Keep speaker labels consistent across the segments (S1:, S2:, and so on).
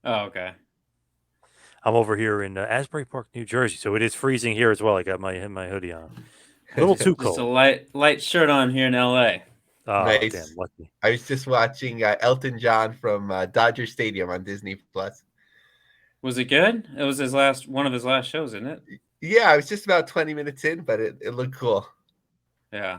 S1: Oh, okay.
S2: I'm over here in Asbury Park, New Jersey, so it is freezing here as well. I got my hoodie on. A little too
S1: Just a
S2: cold.
S1: light shirt on here in LA.
S2: Oh, damn,
S3: Nice.
S2: lucky.
S3: I was just watching Elton John from Dodger Stadium on Disney Plus.
S1: Was it good? It was his last one of his last shows, isn't it?
S3: Yeah, I was just about 20 minutes in, but it looked cool.
S1: Yeah.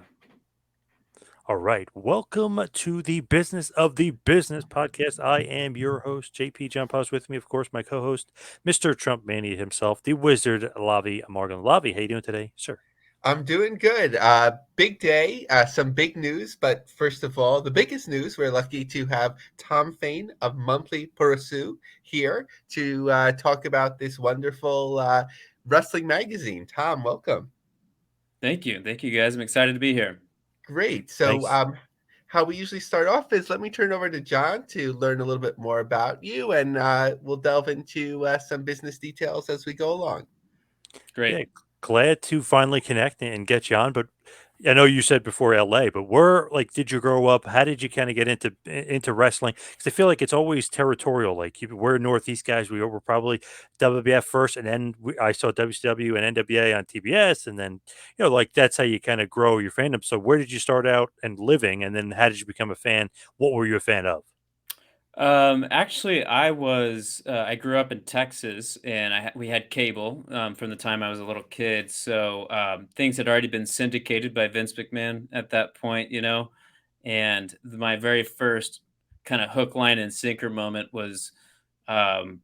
S2: All right, welcome to the Business of the Business podcast. I am your host, JP John Paz. With me, of course, my co-host, Mr. Trump Mania himself, the Wizard Lavi Morgan. Lavi, how you doing today, sir?
S3: I'm doing good. Big day, some big news. But first of all, the biggest news, we're lucky to have Tom Fain of Monthly Pursu here to talk about this wonderful wrestling magazine. Tom, welcome.
S1: Thank you. Thank you guys. I'm excited to be here.
S3: Great. So,
S2: Thanks.
S3: how we usually start off is let me turn over to John to learn a little bit more about you, and we'll delve into some business details as we go along.
S2: Yeah,
S1: Great.
S2: glad to finally connect and get you on. But I know you said before LA, but where like did you grow up? How did you kind of get into wrestling? Because I feel like it's always territorial. Like we're Northeast guys. We were probably WWF first, and then I saw WCW and NWA on TBS, and then like that's how you kind of grow your fandom. So where did you start out and living, and then how did you become a fan? What were you a fan of?
S1: Actually, I grew up in Texas, and we had cable from the time I was a little kid. So things had already been syndicated by Vince McMahon at that point, And my very first kind of hook, line, and sinker moment was um,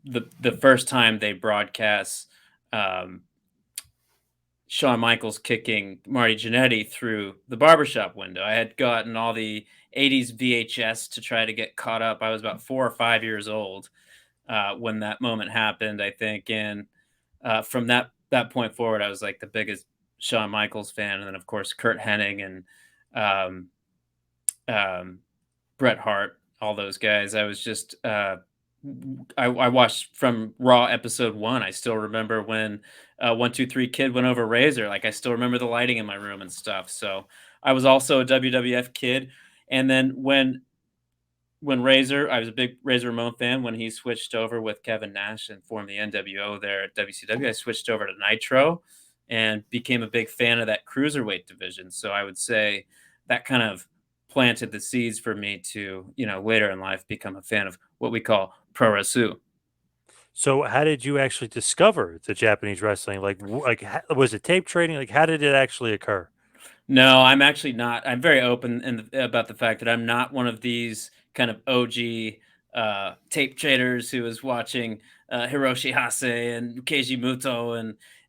S1: the first time they broadcast um, Shawn Michaels kicking Marty Jannetty through the barbershop window. I had gotten all the 80s VHS to try to get caught up. I was about 4 or 5 years old when that moment happened, I think. And from that point forward, I was like the biggest Shawn Michaels fan. And then, of course, Kurt Hennig and um, um, Bret Hart, all those guys. I watched from Raw episode one. I still remember when 1, 2, 3 Kid went over Razor. Like I still remember the lighting in my room and stuff. So I was also a WWF kid. And then when Razor, I was a big Razor Ramon fan. When he switched over with Kevin Nash and formed the NWO there at WCW, I switched over to Nitro and became a big fan of that cruiserweight division. So I would say that kind of planted the seeds for me to, later in life become a fan of what we call pro wrestling.
S2: So how did you actually discover the Japanese wrestling? Was it tape trading? Like how did it actually occur?
S1: No, I'm actually not. I'm very open about the fact that I'm not one of these kind of OG tape traders who was watching Hiroshi Hase and Keiji Muto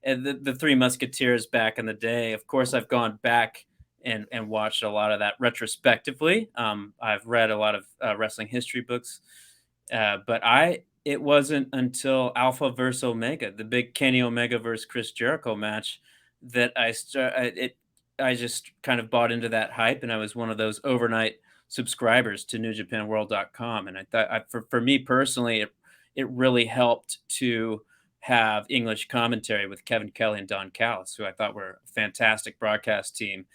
S1: and the Three Musketeers back in the day. Of course, I've gone back and watched a lot of that retrospectively. I've read a lot of wrestling history books, but it wasn't until Alpha versus Omega, the big Kenny Omega versus Chris Jericho match, that I just kind of bought into that hype, and I was one of those overnight subscribers to NewJapanWorld.com. And I thought, for me personally, it really helped to have English commentary with Kevin Kelly and Don Callis, who I thought were a fantastic broadcast team.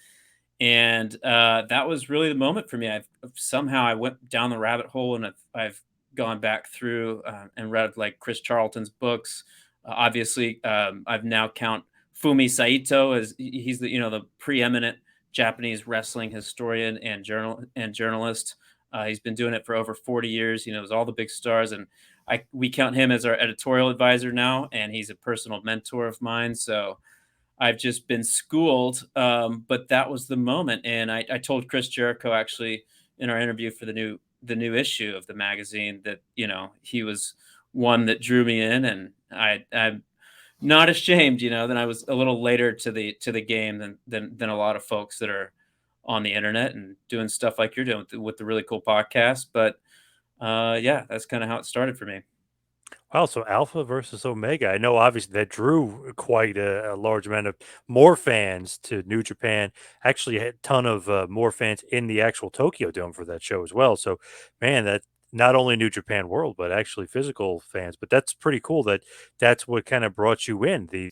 S1: And that was really the moment for me. Somehow I went down the rabbit hole, and I've gone back through and read like Chris Charlton's books. Obviously, I've now count Fumi Saito as he's the preeminent Japanese wrestling historian and journalist. He's been doing it for over 40 years. He knows all the big stars, and we count him as our editorial advisor now, and he's a personal mentor of mine. So I've just been schooled, but that was the moment, and I told Chris Jericho actually in our interview for the new issue of the magazine that he was one that drew me in, and I'm not ashamed, that I was a little later to the game than a lot of folks that are on the internet and doing stuff like you're doing with the really cool podcast. But yeah, that's kind of how it started for me.
S2: Wow, so Alpha versus Omega. I know obviously that drew quite a large amount of more fans to New Japan. Actually, had a ton of more fans in the actual Tokyo Dome for that show as well. So, man, that not only New Japan World, but actually physical fans. But that's pretty cool that that's what kind of brought you in. The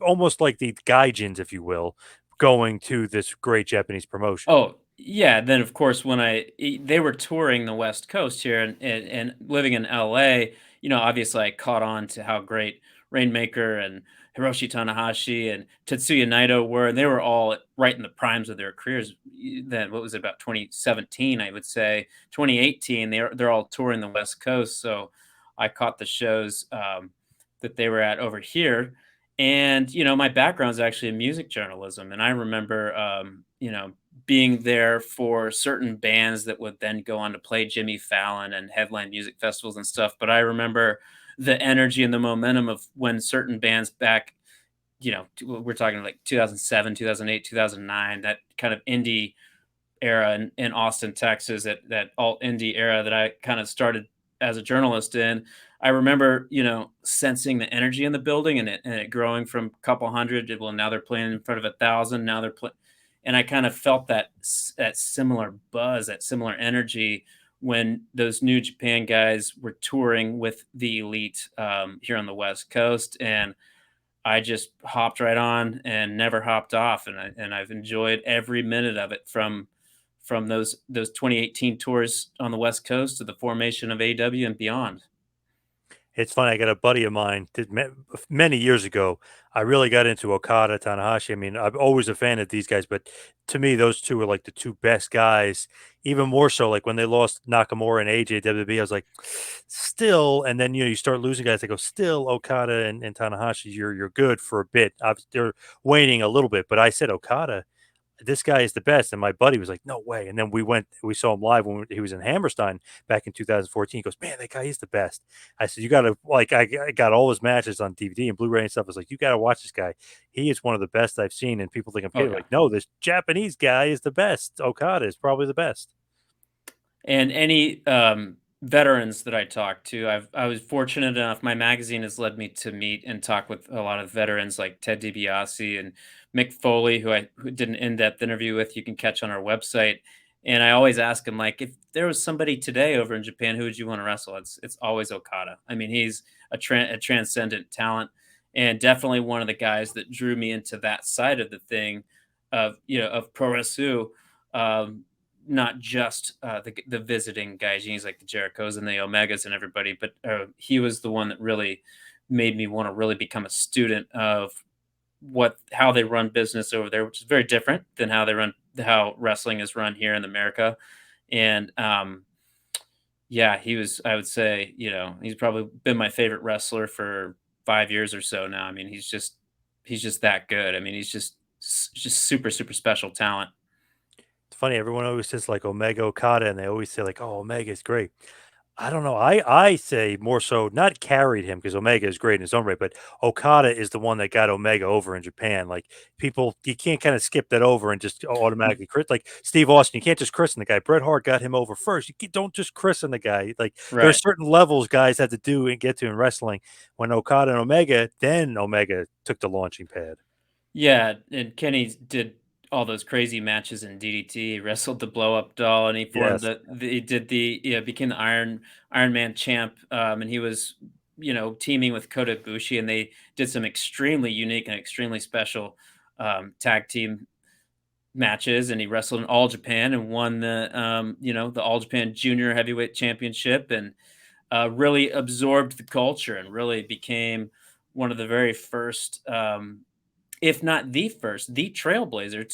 S2: almost like the gaijins, if you will, going to this great Japanese promotion.
S1: Oh, Yeah, then of course when they were touring the West Coast here and living in LA, obviously I caught on to how great Rainmaker and Hiroshi Tanahashi and Tetsuya Naito were, and they were all right in the primes of their careers. Then what was it, about 2017, I would say 2018, they're all touring the West Coast, so I caught the shows that they were at over here. And my background is actually in music journalism, and I remember being there for certain bands that would then go on to play Jimmy Fallon and headline music festivals and stuff. But I remember the energy and the momentum of when certain bands back, we're talking like 2007, 2008, 2009, that kind of indie era in Austin, Texas, that alt indie era that I kind of started as a journalist in. I remember, sensing the energy in the building and it growing from a couple hundred to, well, now they're playing in front of 1,000. Now they're playing, and I kind of felt that similar buzz, that similar energy when those New Japan guys were touring with the elite here on the West Coast, and I just hopped right on and never hopped off, and I've enjoyed every minute of it from those 2018 tours on the West Coast to the formation of AEW and beyond.
S2: It's funny. I got a buddy of mine did many years ago. I really got into Okada, Tanahashi. I mean, I'm always a fan of these guys, but to me, those two are like the two best guys. Even more so, like when they lost Nakamura and AJ WWE, I was like, still. And then you start losing guys. They go, still Okada and Tanahashi. You're good for a bit. They're waning a little bit, but I said Okada, this guy is the best. And my buddy was like, no way. And then we saw him live when he was in Hammerstein back in 2014. He goes, man, that guy is the best. I said, you got to, like, I got all his matches on DVD and Blu ray and stuff. I was like, you got to watch this guy. He is one of the best I've seen. And people think I'm
S1: Oh
S2: kidding.
S1: yeah.
S2: Like, no, this Japanese guy is the best. Okada is probably the best.
S1: And any veterans that I talked to, I was fortunate enough. My magazine has led me to meet and talk with a lot of veterans like Ted DiBiase and Mick Foley, who did an in-depth interview with. You can catch on our website. And I always ask him, like, if there was somebody today over in Japan, who would you want to wrestle? It's always Okada. I mean, he's a transcendent talent, and definitely one of the guys that drew me into that side of the thing, of pro wrestling. Um, Not just the visiting gaijins like the Jerichos and the Omegas and everybody, but he was the one that really made me want to really become a student of how they run business over there, which is very different than how wrestling is run here in America. And yeah, I would say, he's probably been my favorite wrestler for 5 years or so now. I mean, he's just that good. I mean, he's just super super special talent.
S2: It's funny. Everyone always says like Omega Okada, and they always say like, oh, Omega is great. I don't know. I say more so not carried him because Omega is great in his own right, but Okada is the one that got Omega over in Japan. Like people, you can't kind of skip that over and just automatically crit. Like Steve Austin, you can't just christen the guy. Bret Hart got him over first. Don't just christen the guy. Like there are
S1: Right.
S2: certain levels guys have to do and get to in wrestling. When Okada and Omega, then Omega took the launching pad.
S1: Yeah, and Kenny did all those crazy matches in DDT. He wrestled the blow up doll, and he formed
S2: Yes.
S1: he did became the Iron Man champ. And he was teaming with Kota Ibushi, and they did some extremely unique and extremely special tag team matches. And he wrestled in All Japan and won the All Japan Junior Heavyweight Championship, and really absorbed the culture and really became one of the very first. If not the first, the trailblazer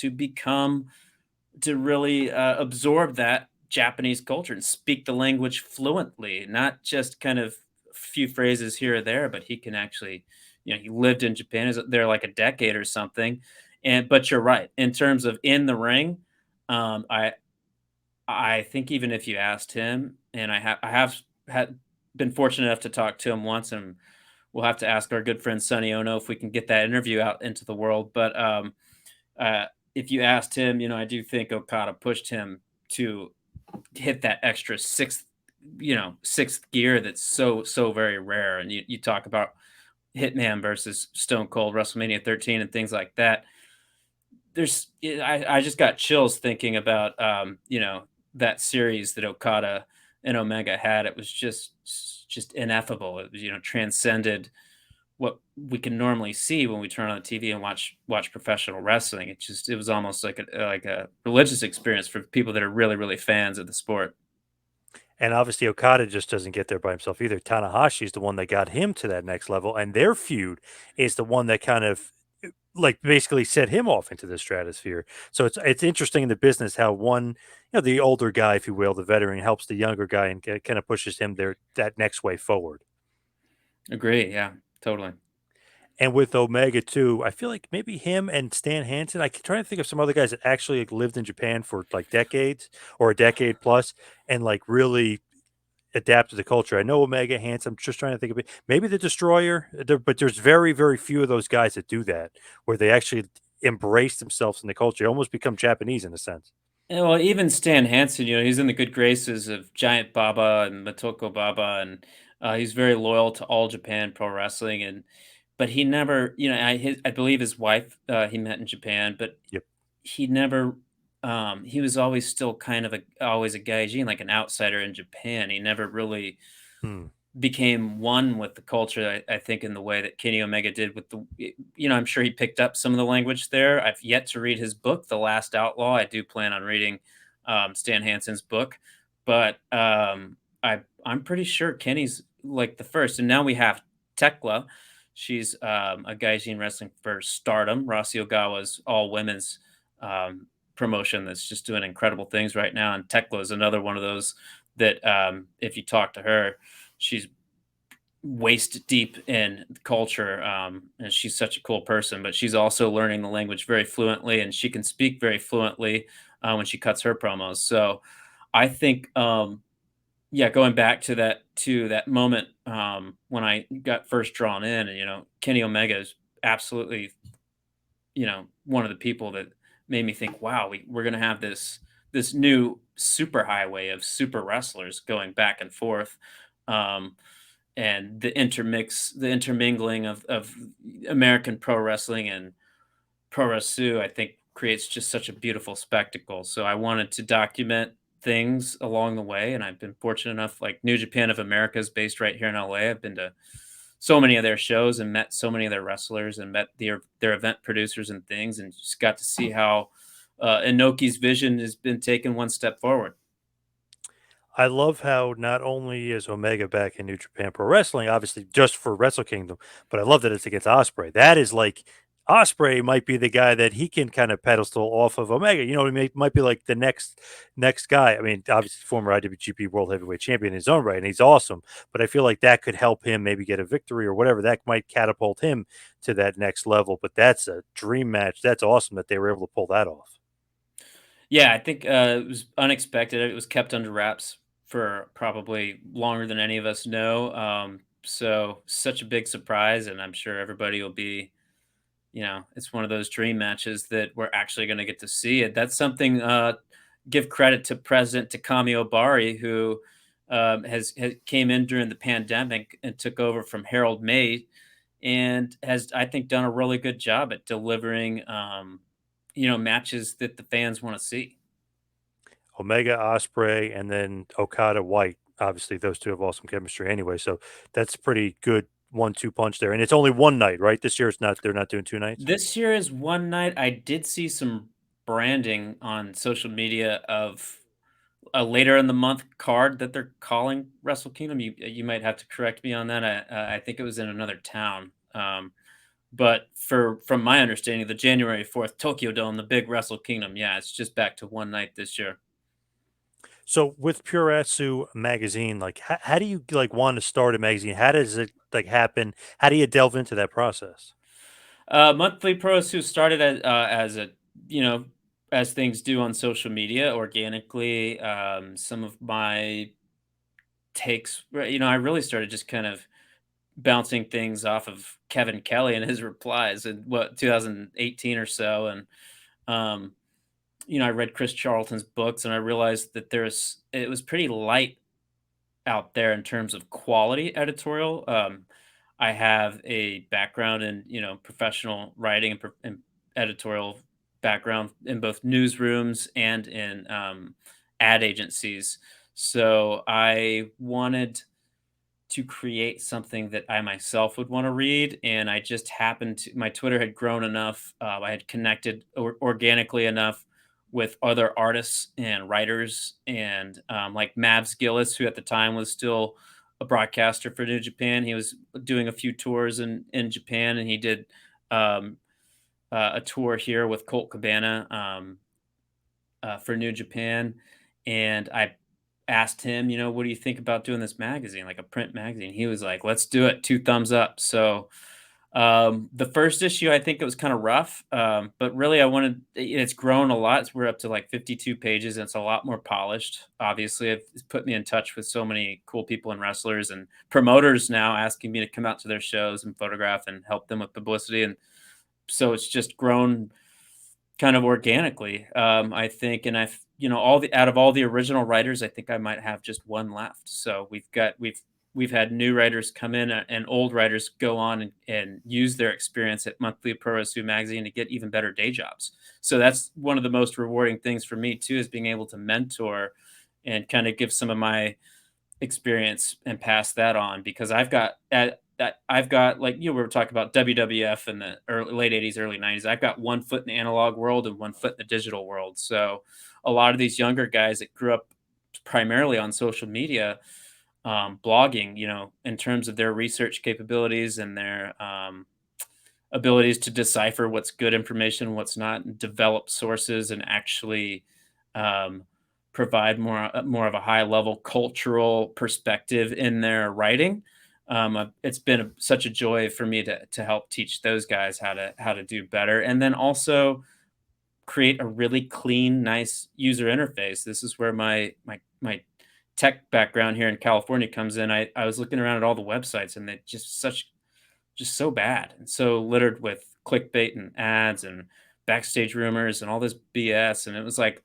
S1: to really absorb that Japanese culture and speak the language fluently, not just kind of a few phrases here or there, but he can actually, he lived in Japan, is there like a decade or something. But you're right. In terms of in the ring, um, I I think even if you asked him, and I have had been fortunate enough to talk to him once, and we'll have to ask our good friend Sonny Ono if we can get that interview out into the world. But uh, if you asked him, I do think Okada pushed him to hit that extra sixth gear that's so very rare. And you talk about Hitman versus Stone Cold WrestleMania 13 and things like that. I just got chills thinking about that series that Okada and Omega had. It was just ineffable. It was transcended what we can normally see when we turn on the TV and watch professional wrestling. It was almost like a religious experience for people that are really fans of the sport.
S2: And obviously, Okada just doesn't get there by himself either. Tanahashi is the one that got him to that next level, and their feud is the one that kind of like basically set him off into the stratosphere. So it's interesting in the business how one, the older guy, if you will, the veteran, helps the younger guy and kind of pushes him there that next way forward.
S1: Agree. Yeah, totally.
S2: And with Omega too, I feel like maybe him and Stan Hansen. I can try to think of some other guys that actually like, lived in Japan for like decades or a decade plus, and like really adapt to the culture. I know Omega Hansen. I'm just trying to think of it. Maybe the Destroyer, but there's very few of those guys that do that, where they actually embrace themselves in the culture, almost become Japanese in a sense.
S1: Yeah, well, even Stan Hansen, he's in the good graces of Giant Baba and Motoko Baba, and he's very loyal to All Japan Pro Wrestling. And but he never, I believe his wife he met in Japan, but
S2: Yep.
S1: he never. He was always still kind of always a gaijin, like an outsider in Japan. He never really
S2: Hmm.
S1: became one with the culture, I think, in the way that Kenny Omega did with I'm sure he picked up some of the language there. I've yet to read his book, The Last Outlaw. I do plan on reading Stan Hansen's book, but I'm pretty sure Kenny's like the first. And now we have Tekla. She's a gaijin wrestling for Stardom, Rossy Ogawa's all women's promotion that's just doing incredible things right now. And Tekla is another one of those that if you talk to her, she's waist deep in culture, and she's such a cool person. But she's also learning the language very fluently, and she can speak very fluently when she cuts her promos. So I think, yeah, going back to that moment when I got first drawn in, and Kenny Omega is absolutely one of the people that made me think, wow, we're gonna have this new super highway of super wrestlers going back and forth. Um, and the intermingling of American pro wrestling and pro wrestling, I think creates just such a beautiful spectacle. So I wanted to document things along the way, and I've been fortunate enough. Like New Japan of America is based right here in LA. I've been to so many of their shows and met so many of their wrestlers and met their event producers and things, and just got to see how Inoki's vision has been taken one step forward.
S2: I love how not only is Omega back in New Japan Pro Wrestling, obviously just for Wrestle Kingdom, but I love that it's against Osprey. That is like Osprey might be the guy that he can kind of pedestal off of Omega. You know what I mean? Might be like the next guy. I mean, obviously former IWGP World Heavyweight Champion in his own right, and he's awesome. But I feel like that could help him maybe get a victory or whatever. That might catapult him to that next level. But that's a dream match. That's awesome that they were able to pull that off.
S1: Yeah, I think it was unexpected. It was kept under wraps for probably longer than any of us know. So such a big surprise, and I'm sure everybody will be. It's one of those dream matches that we're actually going to get to see it. That's something. Give credit to President Takami Obari, who has came in during the pandemic and took over from Harold May, and has, I think, done a really good job at delivering. Matches that the fans want to see.
S2: Omega Osprey and then Okada White. Obviously, those two have awesome chemistry anyway. So that's pretty good 1-2 punch there. And it's only one night, right? This year it's not they're not doing 2 nights.
S1: This year is one night. I did see some branding on social media of a later in the month card that they're calling Wrestle Kingdom. You might have to correct me on that. I think it was in another town. But from my understanding, the January 4th Tokyo Dome, the big Wrestle Kingdom, yeah, it's just back to one night this year.
S2: So with Puretsu magazine, like how do you like want to start a magazine? How does it like happen? How do you delve into that process?
S1: Monthly Pros who started as a you know as things do on social media organically. Some of my takes, I really started just kind of bouncing things off of Kevin Kelly and his replies in 2018 or so, and um, I read Chris Charlton's books and I realized that it was pretty light out there in terms of quality editorial. I have a background in professional writing and editorial background in both newsrooms and in ad agencies. So I wanted to create something that I myself would want to read. And I just happened to, my Twitter had grown enough. I had connected organically enough with other artists and writers, and like Mavs Gillis, who at the time was still a broadcaster for New Japan. He was doing a few tours in Japan, and he did um, a tour here with Colt Cabana for New Japan. And I asked him, what do you think about doing this magazine, like a print magazine? He was like, let's do it. Two thumbs up. So the first issue, I think it was kind of rough, but really it's grown a lot. We're up to like 52 pages, and it's a lot more polished. Obviously, it's put me in touch with so many cool people and wrestlers and promoters now asking me to come out to their shows and photograph and help them with publicity. And so it's just grown kind of organically, I think. And all the out of all the original writers, I think I might have just one left. So we've had new writers come in, and old writers go on and use their experience at Monthly Pro Wrestling Magazine to get even better day jobs. So that's one of the most rewarding things for me too, is being able to mentor and kind of give some of my experience and pass that on, because I've got, like, we were talking about WWF in the late 80s, early 90s. I've got one foot in the analog world and one foot in the digital world. So a lot of these younger guys that grew up primarily on social media, blogging, in terms of their research capabilities and their abilities to decipher what's good information, what's not, and develop sources, and actually um, provide more of a high level cultural perspective in their writing. It's been such a joy for me to help teach those guys how to do better, and then also create a really clean, nice user interface. This is where my tech background here in California comes in. I was looking around at all the websites, and they just so bad and so littered with clickbait and ads and backstage rumors and all this BS. And it was like,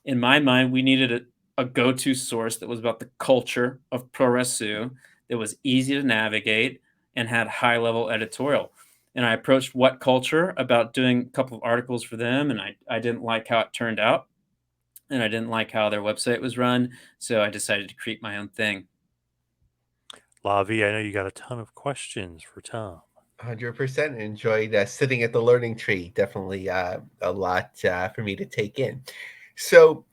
S1: in my mind, we needed a go-to source that was about the culture of pro wrestling, that was easy to navigate and had high level editorial. And I approached What Culture about doing a couple of articles for them, and I didn't like how it turned out, and I didn't like how their website was run. So I decided to create my own thing.
S2: Lavi, I know you got a ton of questions for Tom.
S3: 100% enjoyed sitting at the learning tree. Definitely a lot for me to take in. So,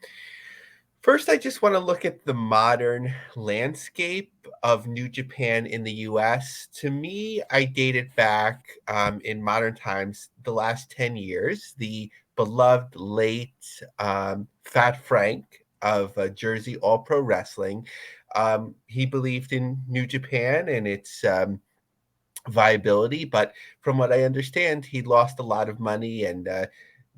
S3: first, I just want to look at the modern landscape of New Japan in the US. To me, I date it back in modern times, the last 10 years, the beloved late Fat Frank of Jersey All Pro Wrestling. He believed in New Japan and its viability, but from what I understand, he lost a lot of money, and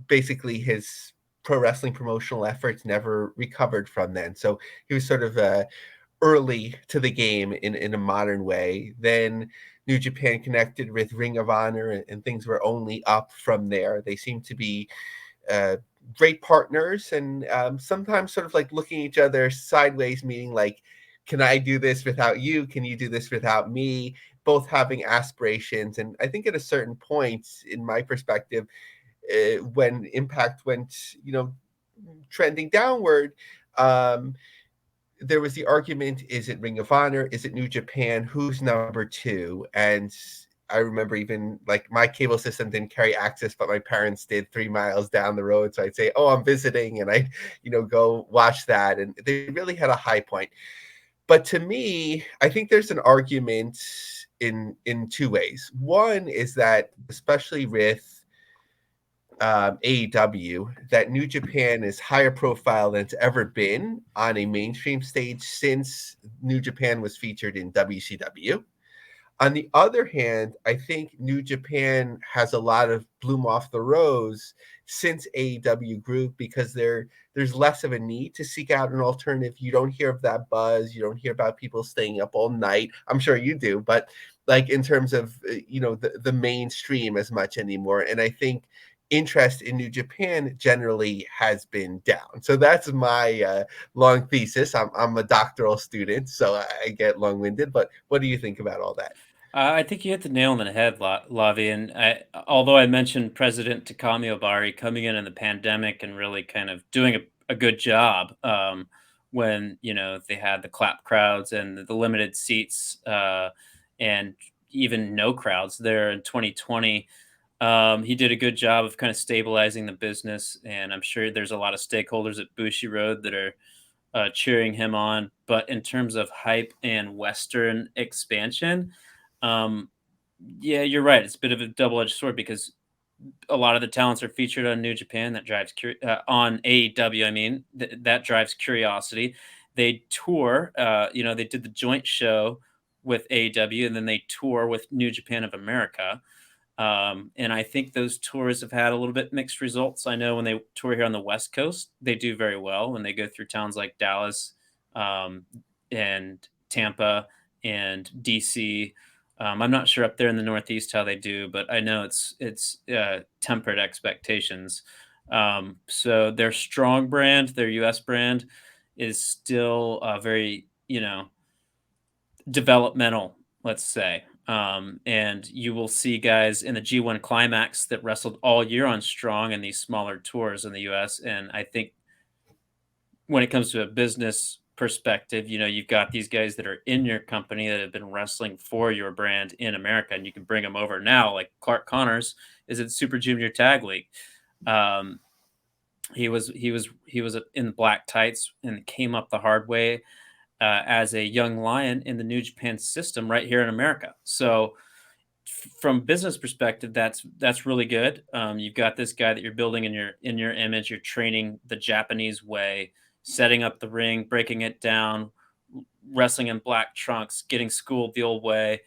S3: basically his pro wrestling promotional efforts never recovered from then. So he was sort of early to the game in a modern way. Then New Japan connected with Ring of Honor, and things were only up from there. They seem to be uh, great partners, and sometimes sort of like looking at each other sideways, meaning like, can I do this without you? Can you do this without me? Both having aspirations. And I think at a certain point, in my perspective, when Impact went, trending downward, um, there was the argument: is it Ring of Honor? Is it New Japan? Who's number two? And I remember, even like, my cable system didn't carry access, but my parents did 3 miles down the road. So I'd say, oh, I'm visiting, and I, go watch that. And they really had a high point. But to me, I think there's an argument in two ways. One is that, especially with AEW, that New Japan is higher profile than it's ever been on a mainstream stage since New Japan was featured in WCW. On the other hand, I think New Japan has a lot of bloom off the rose since AEW grew, because there's less of a need to seek out an alternative. You don't hear of that buzz. You don't hear about people staying up all night. I'm sure you do, but like, in terms of the mainstream as much anymore. And I think interest in New Japan generally has been down. So that's my long thesis. I'm a doctoral student, so I get long winded. But what do you think about all that?
S1: I think you hit the nail on the head, Lavi. And although I mentioned President Takami Obari coming in the pandemic and really kind of doing a good job when they had the clap crowds and the limited seats, and even no crowds there in 2020. He did a good job of kind of stabilizing the business, and I'm sure there's a lot of stakeholders at Bushiroad that are cheering him on. But in terms of hype and Western expansion, um, yeah, you're right. It's a bit of a double-edged sword because a lot of the talents are featured on New Japan. That drives on AEW. I mean, that drives curiosity. They tour. They did the joint show with AEW, and then they tour with New Japan of America. And I think those tours have had a little bit mixed results. I know when they tour here on the West Coast, they do very well when they go through towns like Dallas, um, and Tampa and DC. I'm not sure up there in the Northeast how they do, but I know it's tempered expectations. So their strong brand, their US brand, is still very developmental, let's say. And you will see guys in the G1 Climax that wrestled all year on Strong in these smaller tours in the US. And I think when it comes to a business perspective, you've got these guys that are in your company that have been wrestling for your brand in America, and you can bring them over now. Like Clark Connors is at Super Junior Tag League. Um, he was in black tights and came up the hard way as a young lion in the New Japan system right here in America. So from business perspective, that's really good. You've got this guy that you're building in your image. You're training the Japanese way, setting up the ring, breaking it down, wrestling in black trunks, getting schooled the old way,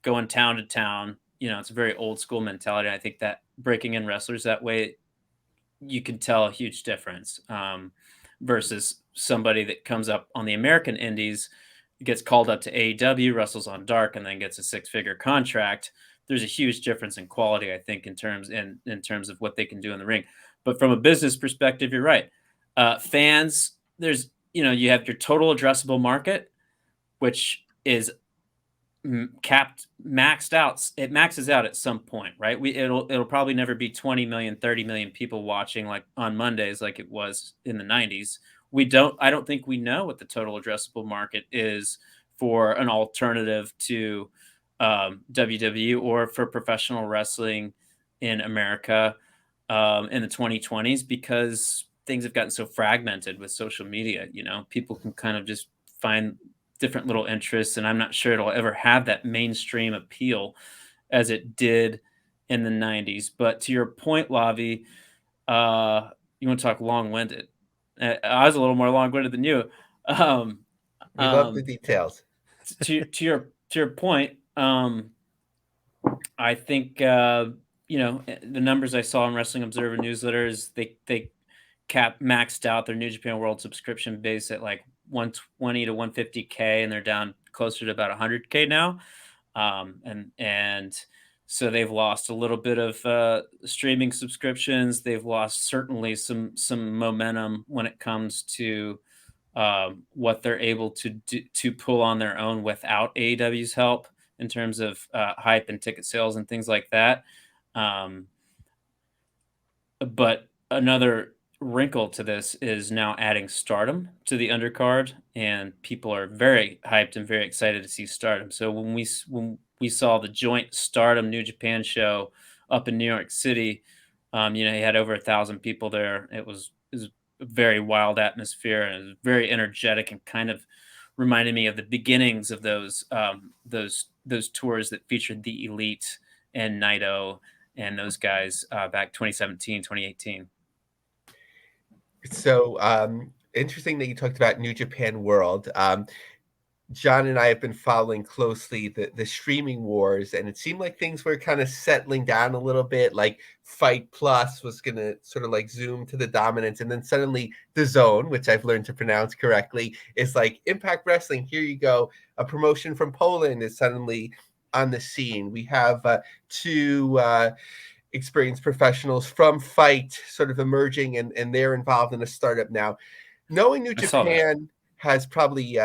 S1: going town to town. It's a very old school mentality. I think that breaking in wrestlers that way, you can tell a huge difference, versus somebody that comes up on the American indies, gets called up to AEW, wrestles on Dark, and then gets a six-figure contract. There's a huge difference in quality, I think, in terms of what they can do in the ring. But from a business perspective, you're right. Fans, you have your total addressable market, which is capped, maxed out. It maxes out at some point, right? It'll probably never be 20 million, 30 million people watching like on Mondays like it was in the 90s. I don't think we know what the total addressable market is for an alternative to WWE or for professional wrestling in America in the 2020s, because things have gotten so fragmented with social media. People can kind of just find different little interests, and I'm not sure it'll ever have that mainstream appeal as it did in the 90s. But to your point, Lavi, you want to talk long-winded? I was a little more long-winded than you. Um,
S3: We love the
S1: um,
S3: details.
S1: to your point, I think the numbers I saw in Wrestling Observer newsletters, they maxed out their New Japan World subscription base at like 120 to 150K, and they're down closer to about 100K now. And so they've lost a little bit of streaming subscriptions. They've lost certainly some momentum when it comes to what they're able to do, to pull on their own without AEW's help in terms of hype and ticket sales and things like that. Um, but another wrinkle to this is now adding Stardom to the undercard, and people are very hyped and very excited to see Stardom. So when we saw the joint Stardom New Japan show up in New York City, he had over 1,000 people there. It was a very wild atmosphere, and it was very energetic, and kind of reminded me of the beginnings of those tours that featured the Elite and Naito and those guys back 2017, 2018.
S3: So interesting that you talked about New Japan World. John and I have been following closely the streaming wars, and it seemed like things were kind of settling down a little bit. Like Fight Plus was going to sort of like zoom to the dominance, and then suddenly the Zone, which I've learned to pronounce correctly, is like Impact Wrestling. Here you go, a promotion from Poland is suddenly on the scene. We have two experienced professionals from Fight sort of emerging, and they're involved in a startup now. Knowing New
S1: I saw that.
S3: Japan has probably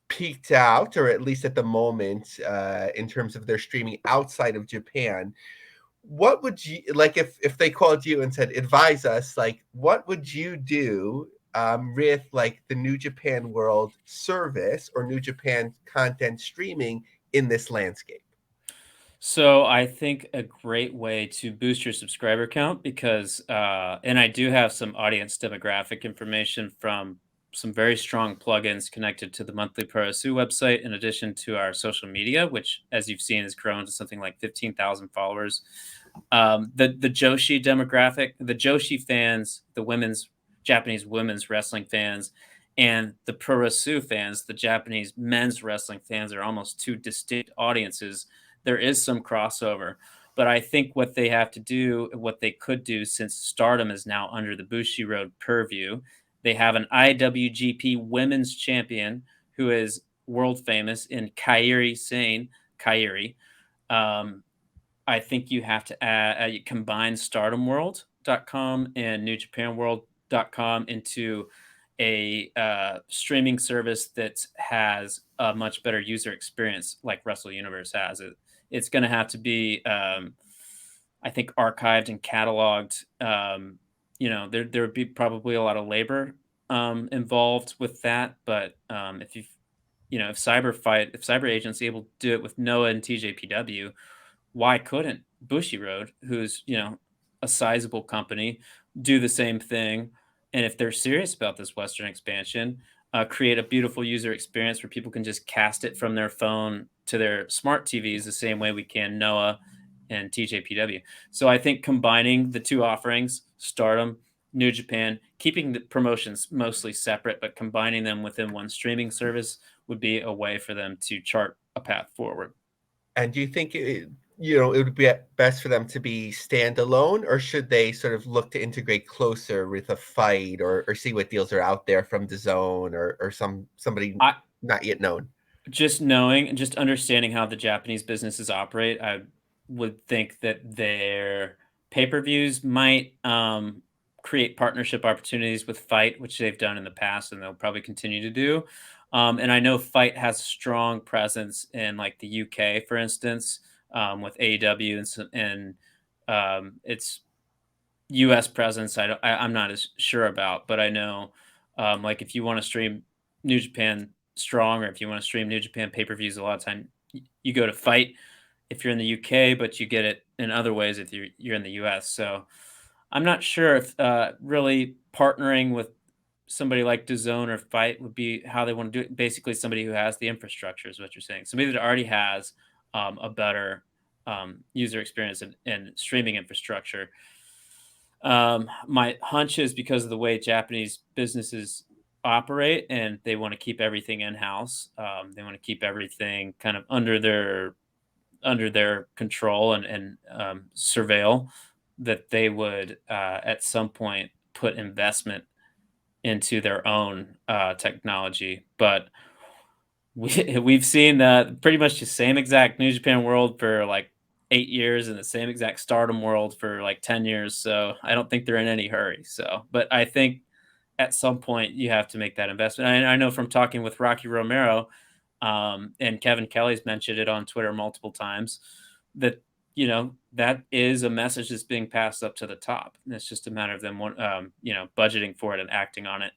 S3: peaked out, or at least at the moment, in terms of their streaming outside of Japan. What would you like if they called you and said, advise us, like what would you do with like the New Japan World service or New Japan content streaming in this landscape?
S1: So I think a great way to boost your subscriber count because, and I do have some audience demographic information from some very strong plugins connected to the Monthly Pro Wrestling website, in addition to our social media, which, as you've seen, has grown to something like 15,000 followers. The Joshi demographic, the Joshi fans, the women's Japanese women's wrestling fans, and the Pro Wrestling fans, the Japanese men's wrestling fans, are almost two distinct audiences. There is some crossover, but I think what they have to do, what they could do, since Stardom is now under the Bushiroad purview, they have an IWGP Women's Champion who is world famous in Kairi Sane. Kairi. Um, I think you have to combine StardomWorld.com and NewJapanWorld.com into a streaming service that has a much better user experience, like Wrestle Universe has. It's going to have to be, I think, archived and cataloged. There would be probably a lot of labor involved with that, but if if Cyber Agent's able to do it with Noah and TJPW, why couldn't Bushiroad, who's a sizable company, do the same thing? And if they're serious about this Western expansion, create a beautiful user experience where people can just cast it from their phone to their smart TVs the same way we can Noah and TJPW. So I think combining the two offerings, Stardom, New Japan, keeping the promotions mostly separate, but combining them within one streaming service would be a way for them to chart a path forward.
S3: And do you think it would be best for them to be standalone, or should they sort of look to integrate closer with a fight, or see what deals are out there from the zone, or somebody
S1: I
S3: not yet known?
S1: Just knowing and just understanding how the Japanese businesses operate, I would think that their pay-per-views might create partnership opportunities with Fight, which they've done in the past and they'll probably continue to do. And I know Fight has strong presence in like the UK, for instance, with AEW and its US presence. I'm not as sure about, but I know like if you want to stream New Japan Strong, or if you want to stream New Japan pay-per-views, a lot of time you go to Fight if you're in the UK, but you get it in other ways if you're in the US. So I'm not sure if really partnering with somebody like DAZN or Fight would be how they want to do it. Basically, somebody who has the infrastructure is what you're saying. Somebody that already has a better user experience and streaming infrastructure. My hunch is because of the way Japanese businesses operate, and they want to keep everything in house. They want to keep everything kind of under their control and surveil. That they would at some point put investment into their own technology, but we've seen pretty much the same exact New Japan World for like 8 years and the same exact Stardom World for like 10 years. So I don't think they're in any hurry. So, but I think at some point you have to make that investment. I know from talking with Rocky Romero, and Kevin Kelly's mentioned it on Twitter multiple times, that that is a message that's being passed up to the top. And it's just a matter of them, budgeting for it and acting on it.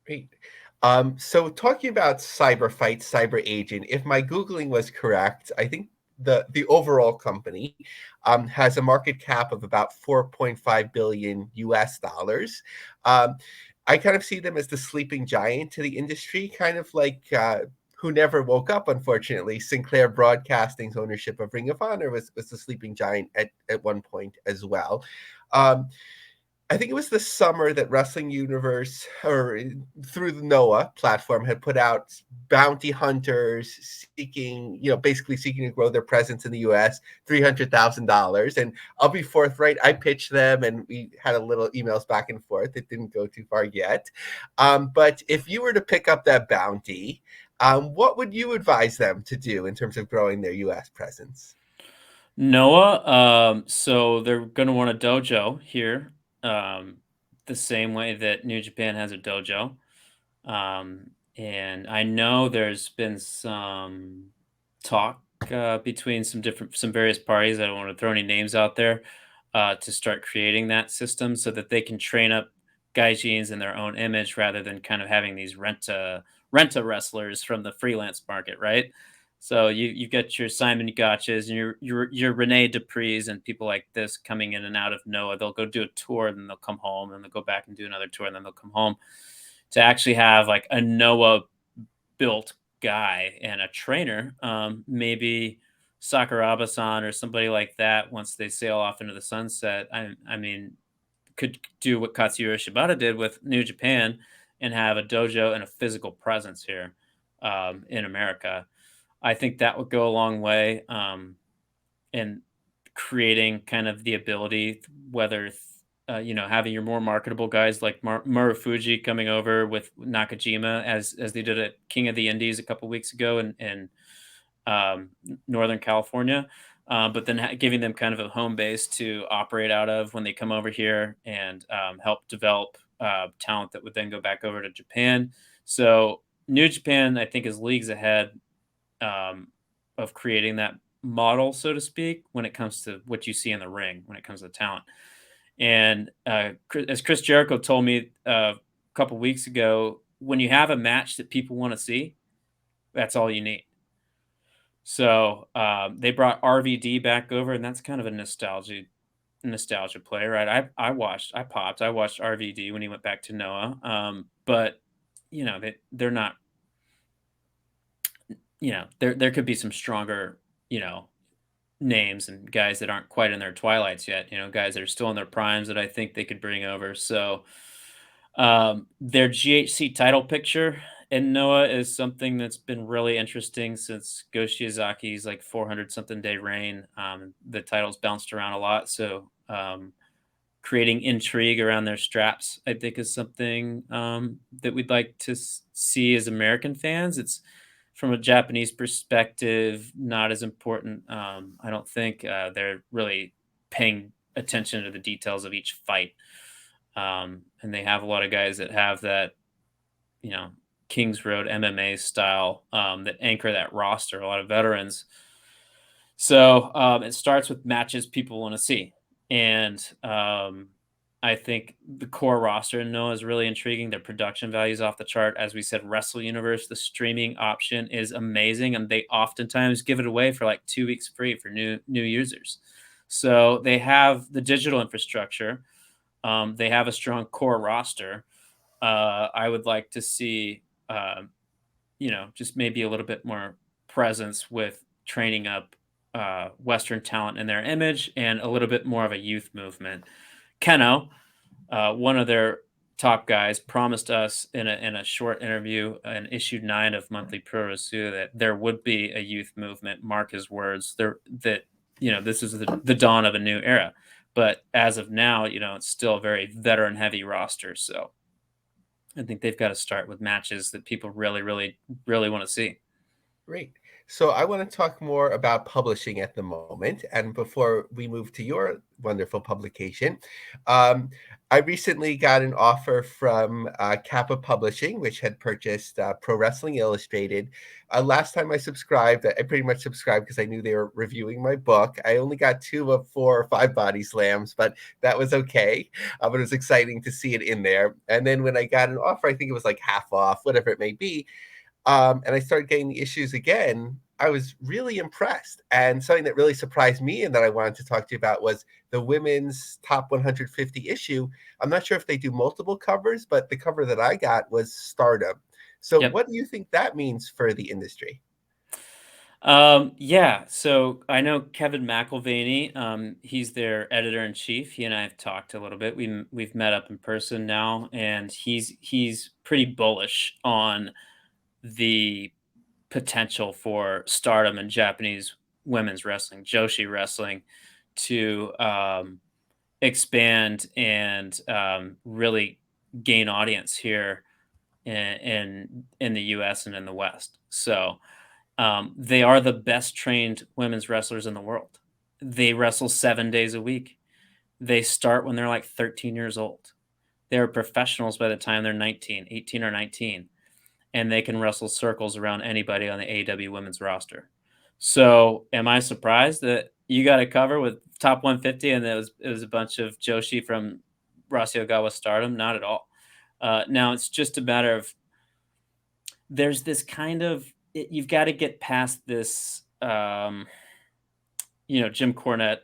S3: Great. So talking about cyber fight, cyber agent, if my Googling was correct, I think the overall company has a market cap of about 4.5 billion US dollars. I kind of see them as the sleeping giant to the industry, kind of like who never woke up, unfortunately. Sinclair Broadcasting's ownership of Ring of Honor was the sleeping giant at one point as well. I think it was the summer that Wrestling Universe, or through the Noah platform, had put out bounty hunters seeking, basically seeking to grow their presence in the US, $300,000. And I'll be forthright, I pitched them and we had a little emails back and forth. It didn't go too far yet. But if you were to pick up that bounty, what would you advise them to do in terms of growing their US presence?
S1: Noah, so they're going to want a dojo here, the same way that New Japan has a dojo. And I know there's been some talk between some various parties. I don't want to throw any names out there to start creating that system so that they can train up gaijins in their own image rather than kind of having these renta wrestlers from the freelance market, right? So you've got your Simon Gotchas and your Rene Duprees and people like this coming in and out of Noah. They'll go do a tour, and then they'll come home, and they'll go back and do another tour, and then they'll come home. To actually have like a Noah built guy and a trainer, maybe Sakuraba-san or somebody like that, once they sail off into the sunset, I mean, could do what Katsuyori Shibata did with New Japan and have a dojo and a physical presence here in America. I think that would go a long way in creating kind of the ability, whether having your more marketable guys like Marufuji coming over with Nakajima as they did at King of the Indies a couple weeks ago in Northern California, but then giving them kind of a home base to operate out of when they come over here and help develop talent that would then go back over to Japan. So New Japan, I think, is leagues ahead of creating that model, so to speak, when it comes to what you see in the ring, when it comes to talent. And as Chris Jericho told me a couple weeks ago, when you have a match that people want to see, that's all you need. So they brought RVD back over, and that's kind of a nostalgia play, right? I watched RVD when he went back to Noah, but they're not. There could be some stronger, names and guys that aren't quite in their twilights yet. Guys that are still in their primes that I think they could bring over. So their GHC title picture in Noah is something that's been really interesting since Go Shiozaki's like 400 something day reign. The titles bounced around a lot, so creating intrigue around their straps, I think, is something that we'd like to see as American fans. It's from a Japanese perspective, not as important. I don't think they're really paying attention to the details of each fight. And they have a lot of guys that have that, Kings Road MMA style that anchor that roster, a lot of veterans. So it starts with matches people want to see. And I think the core roster in Noah is really intriguing. Their production value is off the chart. As we said, Wrestle Universe, the streaming option is amazing, and they oftentimes give it away for like 2 weeks free for new users. So they have the digital infrastructure. They have a strong core roster. I would like to see, just maybe a little bit more presence with training up Western talent in their image and a little bit more of a youth movement. Keno, one of their top guys, promised us in a short interview in issue 9 of Monthly Pro Wrestling that there would be a youth movement. Mark his words. This is the dawn of a new era. But as of now, it's still a very veteran heavy roster. So I think they've got to start with matches that people really, really, really want to see.
S3: Great. So I want to talk more about publishing at the moment. And before we move to your wonderful publication, I recently got an offer from Kappa Publishing, which had purchased Pro Wrestling Illustrated. Last time I subscribed, I pretty much subscribed because I knew they were reviewing my book. I only got 2 of 4 or 5 body slams, but that was okay. But it was exciting to see it in there. And then when I got an offer, I think it was like half off, whatever it may be. And I started getting the issues again. I was really impressed. And something that really surprised me and that I wanted to talk to you about was the women's top 150 issue. I'm not sure if they do multiple covers, but the cover that I got was Stardom. So
S1: Yep.
S3: what do you think that means for the industry?
S1: Yeah, so I know Kevin McElvaney. He's their editor in chief. He and I have talked a little bit. We've met up in person now, and he's pretty bullish on the potential for Stardom and Japanese women's wrestling, Joshi wrestling, to expand and really gain audience here in the U.S. and in the West. So they are the best trained women's wrestlers in the world. They wrestle 7 days a week. They start when they're like 13 years old. They're professionals by the time they're 18 or 19. And they can wrestle circles around anybody on the AEW women's roster. So, am I surprised that you got a cover with top 150 and it was a bunch of Joshi from Rossy Ogawa Stardom? Not at all. Now it's just a matter of there's this kind of you've got to get past this. Jim Cornette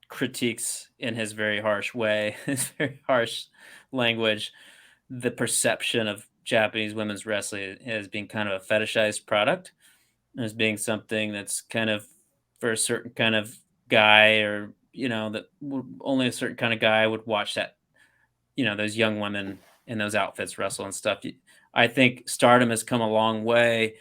S1: critiques in his very harsh way, his very harsh language, the perception of Japanese women's wrestling as being kind of a fetishized product, as being something that's kind of for a certain kind of guy, or that only a certain kind of guy would watch that. Those young women in those outfits wrestle and stuff. I think Stardom has come a long way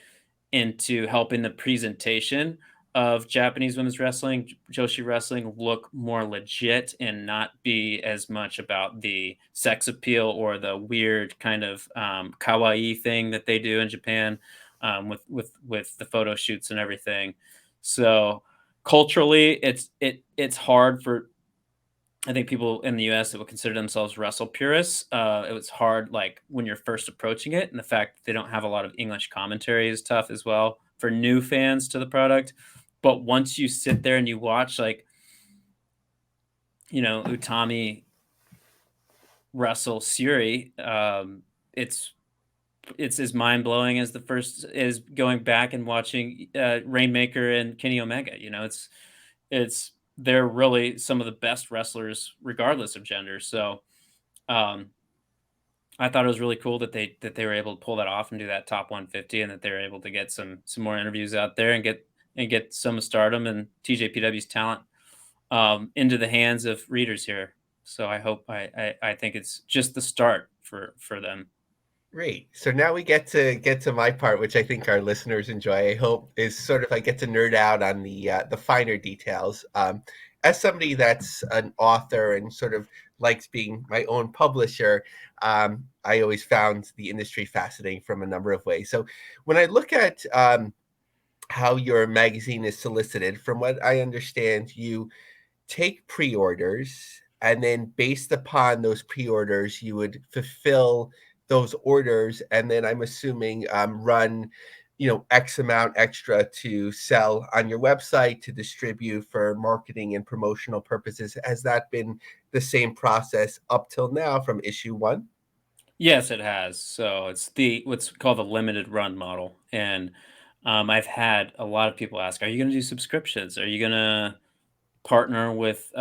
S1: into helping the presentation of Japanese women's wrestling, Joshi wrestling, look more legit and not be as much about the sex appeal or the weird kind of kawaii thing that they do in Japan, with the photo shoots and everything. So culturally, it's hard for, I think, people in the US that would consider themselves wrestle purists. It was hard, like when you're first approaching it, and the fact that they don't have a lot of English commentary is tough as well for new fans to the product. But once you sit there and you watch, like, Utami wrestle Suri, it's as mind blowing as the first is going back and watching Rainmaker and Kenny Omega. It's they're really some of the best wrestlers regardless of gender. So um, I thought it was really cool that they were able to pull that off and do that top 150, and that they were able to get some more interviews out there and get some of Stardom and TJPW's talent into the hands of readers here. So I hope I think it's just the start for them.
S3: Great. So now we get to my part, which I think our listeners enjoy. I hope is sort of I get to nerd out on the finer details. As somebody that's an author and sort of likes being my own publisher, I always found the industry fascinating from a number of ways. So when I look at how your magazine is solicited, from what I understand, you take pre-orders, and then based upon those pre-orders you would fulfill those orders, and then I'm assuming run x amount extra to sell on your website to distribute for marketing and promotional purposes. Has that been the same process up till now from issue one?
S1: Yes, it has. So it's the what's called the limited run model, and I've had a lot of people ask, "Are you going to do subscriptions? Are you going to partner with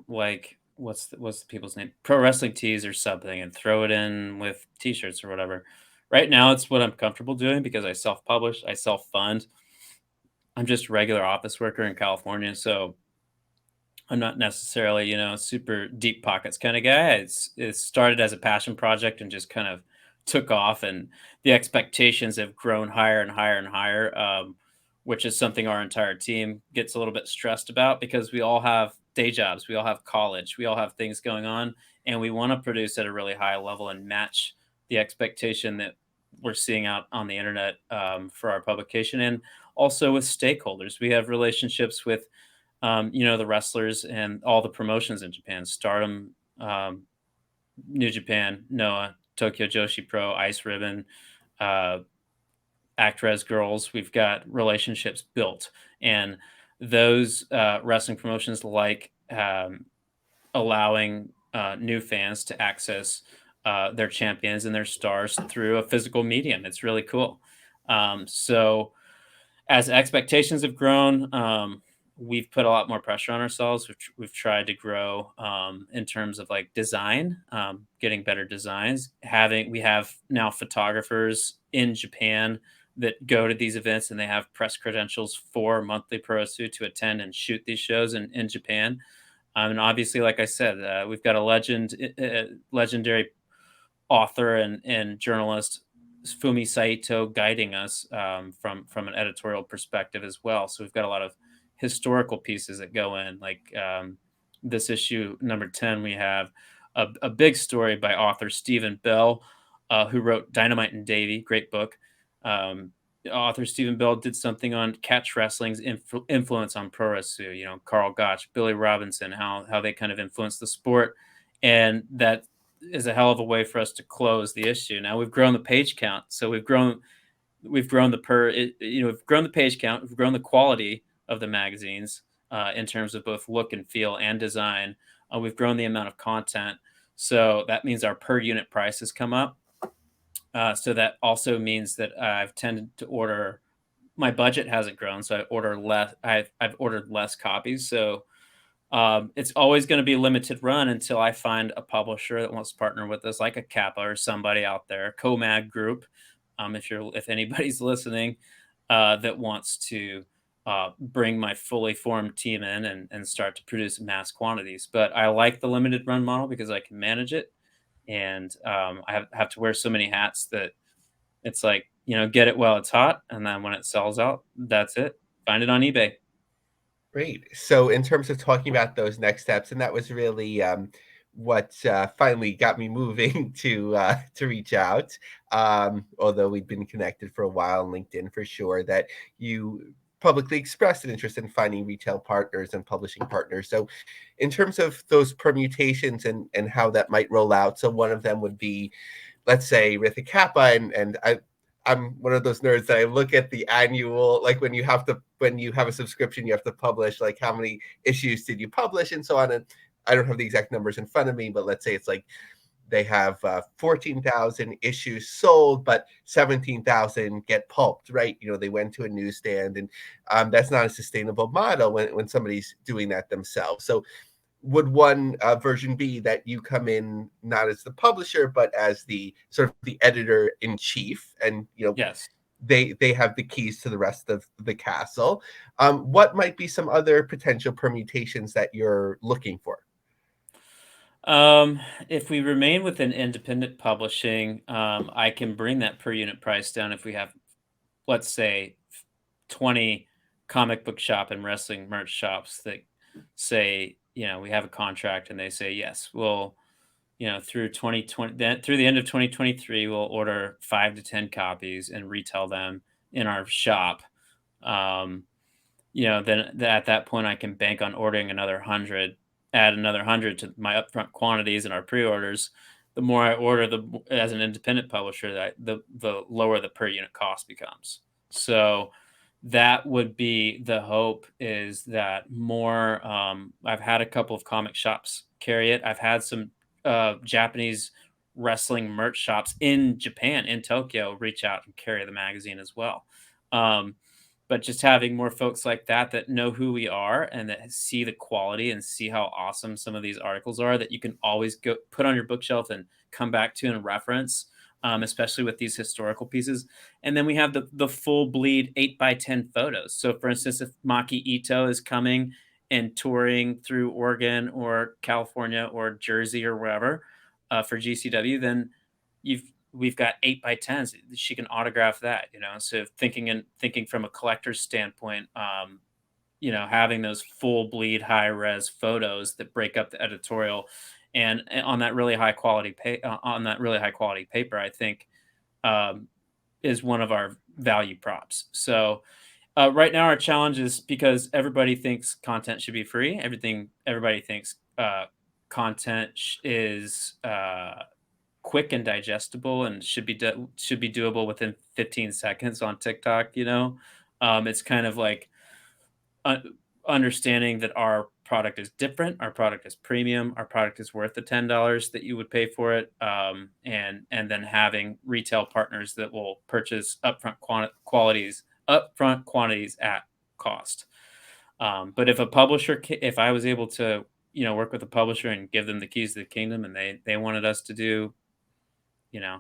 S1: like what's the people's name, Pro Wrestling Tees or something, and throw it in with T-shirts or whatever?" Right now, it's what I'm comfortable doing because I self-publish, I self-fund. I'm just a regular office worker in California, so I'm not necessarily, super deep pockets kind of guy. It started as a passion project and just kind of took off, and the expectations have grown higher and higher and higher, which is something our entire team gets a little bit stressed about because we all have day jobs, we all have college, we all have things going on, and we want to produce at a really high level and match the expectation that we're seeing out on the internet for our publication, and also with stakeholders. We have relationships with the wrestlers and all the promotions in Japan: Stardom, New Japan, Noah, Tokyo Joshi Pro, Ice Ribbon, uh, Actress Girls. We've got relationships built, and those wrestling promotions like allowing new fans to access their champions and their stars through a physical medium. It's really cool. So as expectations have grown, we've put a lot more pressure on ourselves. We've tried to grow in terms of like design, getting better designs. We have now photographers in Japan that go to these events, and they have press credentials for Monthly Pro Wrestling to attend and shoot these shows in Japan. And obviously, like I said, we've got a legendary author and journalist, Fumi Saito, guiding us from an editorial perspective as well. So we've got a lot of historical pieces that go in. Like this issue number 10, we have a big story by author Stephen Bell, who wrote Dynamite and Davy, great book. Author Stephen Bell did something on catch wrestling's influence on pro wrestling. Carl Gotch, Billy Robinson, how they kind of influenced the sport, and that is a hell of a way for us to close the issue. Now we've grown the page count, so we've grown we've grown the page count, we've grown the quality of the magazines in terms of both look and feel and design. We've grown the amount of content. So that means our per unit price has come up. So that also means that I've tended to order. My budget hasn't grown, so I order less. I've ordered less copies. So it's always going to be a limited run until I find a publisher that wants to partner with us, like a Kappa or somebody out there, Comag Group. If anybody's listening, that wants to bring my fully formed team in and start to produce mass quantities. But I like the limited run model because I can manage it, and I have to wear so many hats that it's like, get it while it's hot, and then when it sells out, that's it. Find it on eBay.
S3: Great. So, in terms of talking about those next steps, and that was really what finally got me moving to reach out. Although we'd been connected for a while on LinkedIn for sure, that you publicly expressed an interest in finding retail partners and publishing partners. So, in terms of those permutations and how that might roll out, so one of them would be, let's say, with a Kappa, I'm one of those nerds that I look at the annual, like when you have a subscription, you have to publish like how many issues did you publish and so on. And I don't have the exact numbers in front of me, but let's say it's like they have 14,000 issues sold, but 17,000 get pulped, right? They went to a newsstand, and that's not a sustainable model when somebody's doing that themselves. So would one version be that you come in not as the publisher but as the sort of the editor in chief, and
S1: Yes.
S3: they have the keys to the rest of the castle? What might be some other potential permutations that you're looking for?
S1: If we remain within independent publishing, I can bring that per unit price down if we have, let's say, 20 comic book shop and wrestling merch shops that say, we have a contract and they say, yes, we'll, through 2020, then through the end of 2023, we'll order 5 to 10 copies and retail them in our shop. Um, then at that point I can bank on ordering another 100, add another 100 to my upfront quantities and our pre-orders. The more I order, as an independent publisher, the lower the per unit cost becomes. So that would be the hope, is that more. I've had a couple of comic shops carry it. I've had some Japanese wrestling merch shops in Japan, in Tokyo, reach out and carry the magazine as well. Um, but just having more folks like that know who we are and that see the quality and see how awesome some of these articles are, that you can always go put on your bookshelf and come back to and reference, especially with these historical pieces. And then we have the full bleed 8x10 photos. So for instance, if Maki Ito is coming and touring through Oregon or California or Jersey or wherever, for GCW, then you've we've got 8x10s. She can autograph that, So thinking from a collector's standpoint, having those full bleed high res photos that break up the editorial, and on that really high quality paper, I think, um, is one of our value props. So right now, our challenge is because everybody thinks content should be free. Everybody thinks content is quick and digestible and should be doable within 15 seconds on TikTok. It's kind of like uh, understanding that our product is different, our product is premium, our product is worth the $10 that you would pay for it, and then having retail partners that will purchase upfront quantities at cost. But if I was able to, work with a publisher and give them the keys to the kingdom, and they wanted us to do, you know,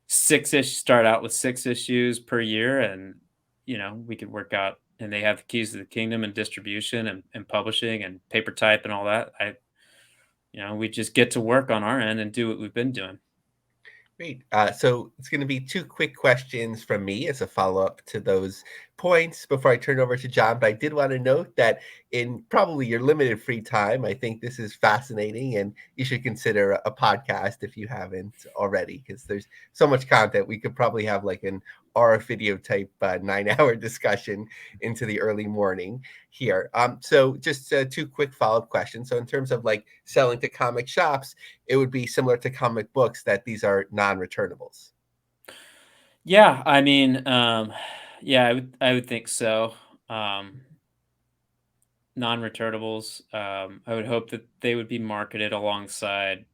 S1: start out with 6 issues per year, and we could work out, and they have the keys to the kingdom and distribution and publishing and paper type and all that. We just get to work on our end and do what we've been doing.
S3: Great. So it's going to be two quick questions from me as a follow-up to those points before I turn over to John. But I did want to note that in probably your limited free time, I think this is fascinating, and you should consider a podcast if you haven't already, because there's so much content. We could probably have like an RF video type 9-hour discussion into the early morning here. So just two quick follow-up questions. So in terms of like selling to comic shops, it would be similar to comic books, that these are non-returnables.
S1: Yeah, I mean, yeah, I would think so. Um, Non-returnables. I would hope that they would be marketed alongside.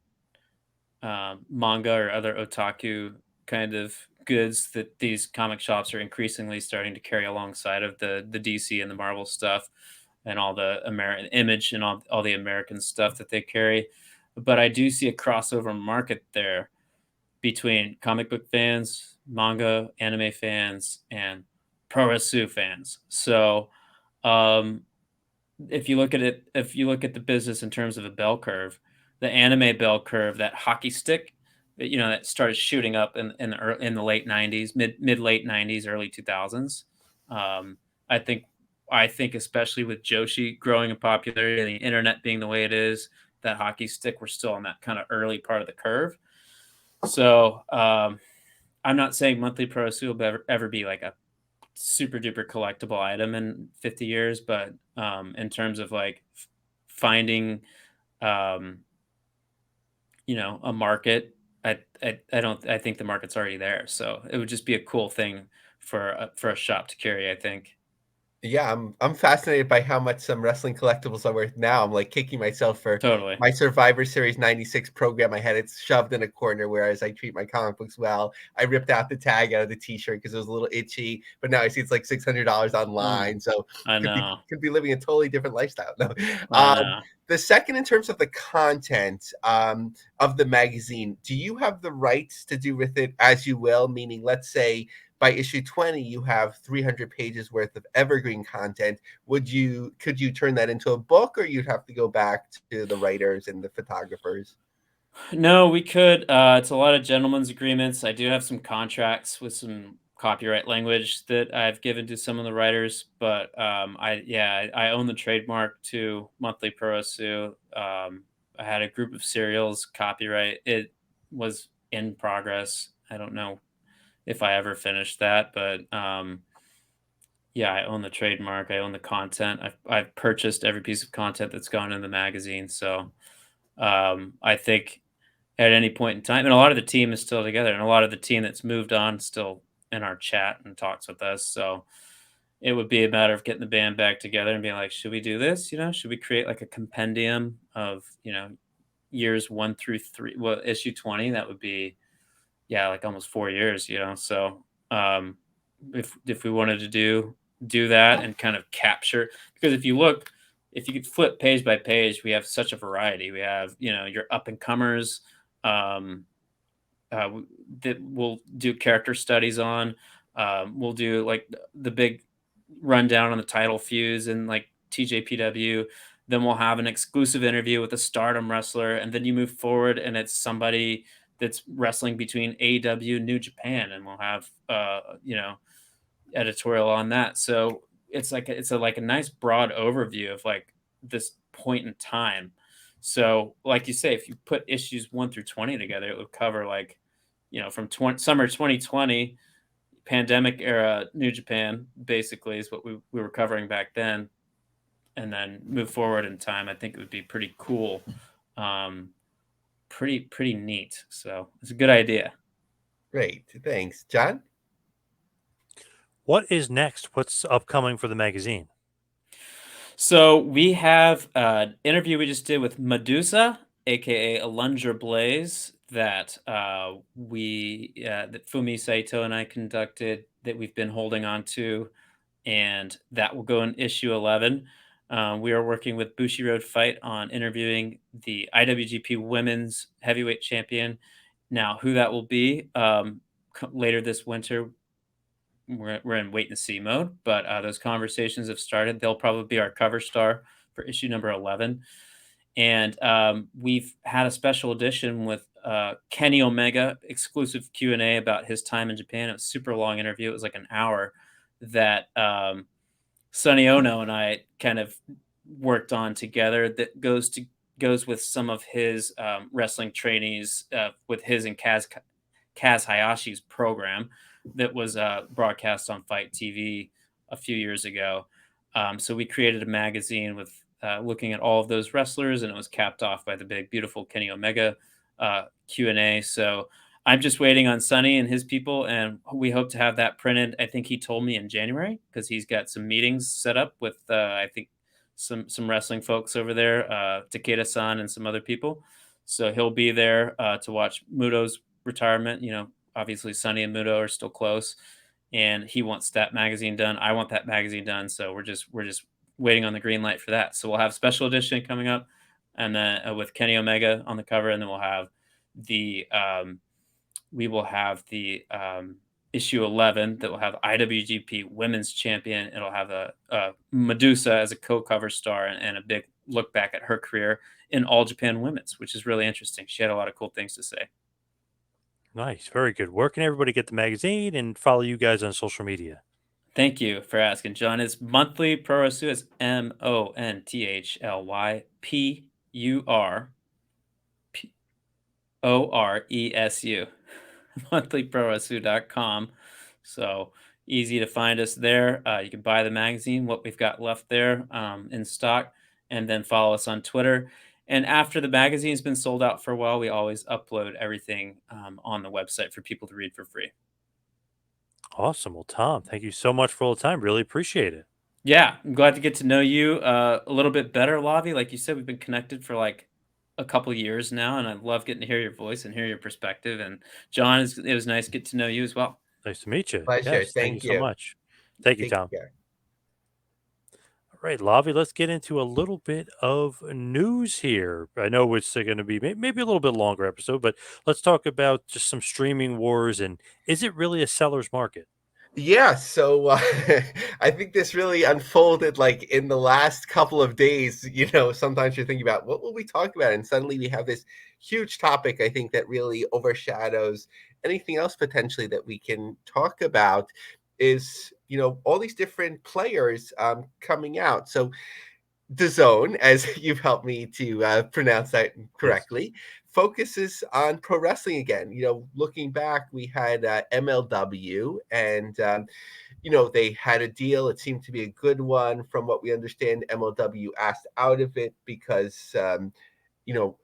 S1: manga or other otaku kind of goods that these comic shops are increasingly starting to carry alongside of the DC and the Marvel stuff and all the American Image and all the American stuff that they carry. But I do see a crossover market there between comic book fans, manga, anime fans, and pro wrestling fans. So um, if you look at the business in terms of a bell curve, the anime bell curve, that hockey stick, that started shooting up in the late '90s, mid late '90s, early 2000s. Um, I think I think especially with Joshi growing in popularity and the internet being the way it is, that hockey stick, we're still on that kind of early part of the curve. So I'm not saying monthly pro will ever be like a super duper collectible item in 50 years, but in terms of like finding, um, a market, I don't, I think the market's already there. So it would just be a cool thing for a shop to carry, I think.
S3: Yeah, I'm fascinated by how much some wrestling collectibles are worth now. I'm like kicking myself for
S1: Totally.
S3: my Survivor Series '96 program. I had it shoved in a corner, whereas I treat my comic books well. I ripped out the tag out of the T-shirt because it was a little itchy, but now I see it's like $600
S1: Mm,
S3: online. So
S1: I
S3: could be
S1: know.
S3: could be living a totally different lifestyle. No.
S1: I know.
S3: The second, in terms of the content of the magazine, do you have the rights to do with it as you will? Meaning, let's say by issue 20 you have 300 pages worth of evergreen content. Could you turn that into a book, or you'd have to go back to the writers and the photographers?
S1: No, we could. It's a lot of gentlemen's agreements. I do have some contracts with some copyright language that I've given to some of the writers, but I own the trademark to Monthly Pro Sue. I had a group of serials copyright. It was in progress. I don't know if I ever finished that, but yeah, I own the trademark. I own the content. I've purchased every piece of content that's gone in the magazine. So I think at any point in time. And a lot of the team is still together, and a lot of the team that's moved on still in our chat and talks with us. So it would be a matter of getting the band back together and being like, should we do this? Should we create like a compendium of, years 1 through 3? Well, issue 20, that would be, yeah, like almost 4 years, So if we wanted to do that and kind of capture, because if you could flip page by page, we have such a variety. We have, your up and comers, um, that we'll do character studies on. We'll do like the big rundown on the title fuse and like TJPW. Then we'll have an exclusive interview with a stardom wrestler. And then you move forward and it's somebody that's wrestling between AEW and New Japan. And we'll have, editorial on that. So it's like a nice broad overview of like this point in time. So, like you say, if you put issues 1 through 20 together, it would cover like, from summer 2020, pandemic era New Japan, basically is what we were covering back then, and then move forward in time. I think it would be pretty cool, um, pretty neat. So it's a good idea.
S3: Great, thanks, John.
S2: What is next? What's upcoming for the magazine?
S1: So we have an interview we just did with Medusa, aka Alunger Blaze, that that Fumi Saito and I conducted, that we've been holding on to, and that will go in issue 11. We are working with Bushiroad Fight on interviewing the IWGP Women's Heavyweight Champion. Now, who that will be later this winter, we're in wait and see mode, but those conversations have started. They'll probably be our cover star for issue number 11. And we've had a special edition with Kenny Omega, exclusive Q&A about his time in Japan. It was a super long interview. It was like an hour that Sonny Ono and I kind of worked on together, that goes with some of his wrestling trainees, with his and Kaz Hayashi's program that was broadcast on Fight TV a few years ago. So we created a magazine with looking at all of those wrestlers, and it was capped off by the big, beautiful Kenny Omega Q&A. So I'm just waiting on Sonny and his people, and we hope to have that printed. I think he told me in January, because he's got some meetings set up with I think some wrestling folks over there, Takeda-san and some other people. So he'll be there to watch Muto's retirement. Obviously Sonny and Muto are still close, and he wants that magazine done. I want that magazine done. So we're just waiting on the green light for that. So we'll have special edition coming up, and then with Kenny Omega on the cover, and then the we will have the issue 11 that will have IWGP Women's Champion. It'll have a Medusa as a co-cover star, and a big look back at her career in All Japan Women's, which is really interesting. She had a lot of cool things to say.
S2: Nice, very good. Where can everybody get the magazine and follow you guys on social media?
S1: Thank you for asking, John. It's monthly pro wrestling. It's MONTHLYPURORESU. monthlyprowrestling.com. So easy to find us there. You can buy the magazine, what we've got left there in stock, and then follow us on Twitter. And after the magazine's been sold out for a while, we always upload everything on the website for people to read for free.
S2: Awesome. Well, Tom, thank you so much for all the time. Really appreciate it.
S1: Yeah, I'm glad to get to know you a little bit better, Lavi. Like you said, we've been connected for like a couple years now, and I love getting to hear your voice and hear your perspective. And John, it was nice to get to know you as well.
S2: Nice to meet you.
S3: Pleasure.
S2: Yes, thank you
S3: Thank
S2: so
S3: you.
S2: much. Thank you,
S3: Take
S2: Tom.
S3: care.
S2: All right, Lavi, let's get into a little bit of news here. I know it's going to be maybe a little bit longer episode, but let's talk about just some streaming wars, and is it really a seller's market?
S3: Yeah, so I think this really unfolded like in the last couple of days. Sometimes you're thinking about what will we talk about, and suddenly we have this huge topic. I think that really overshadows anything else potentially that we can talk about. Is all these different players coming out. So the Zone, as you've helped me to pronounce that
S2: Yes.
S3: correctly, focuses on pro wrestling again. Looking back, we had MLW, and they had a deal. It seemed to be a good one. From what we understand, MLW asked out of it because you know,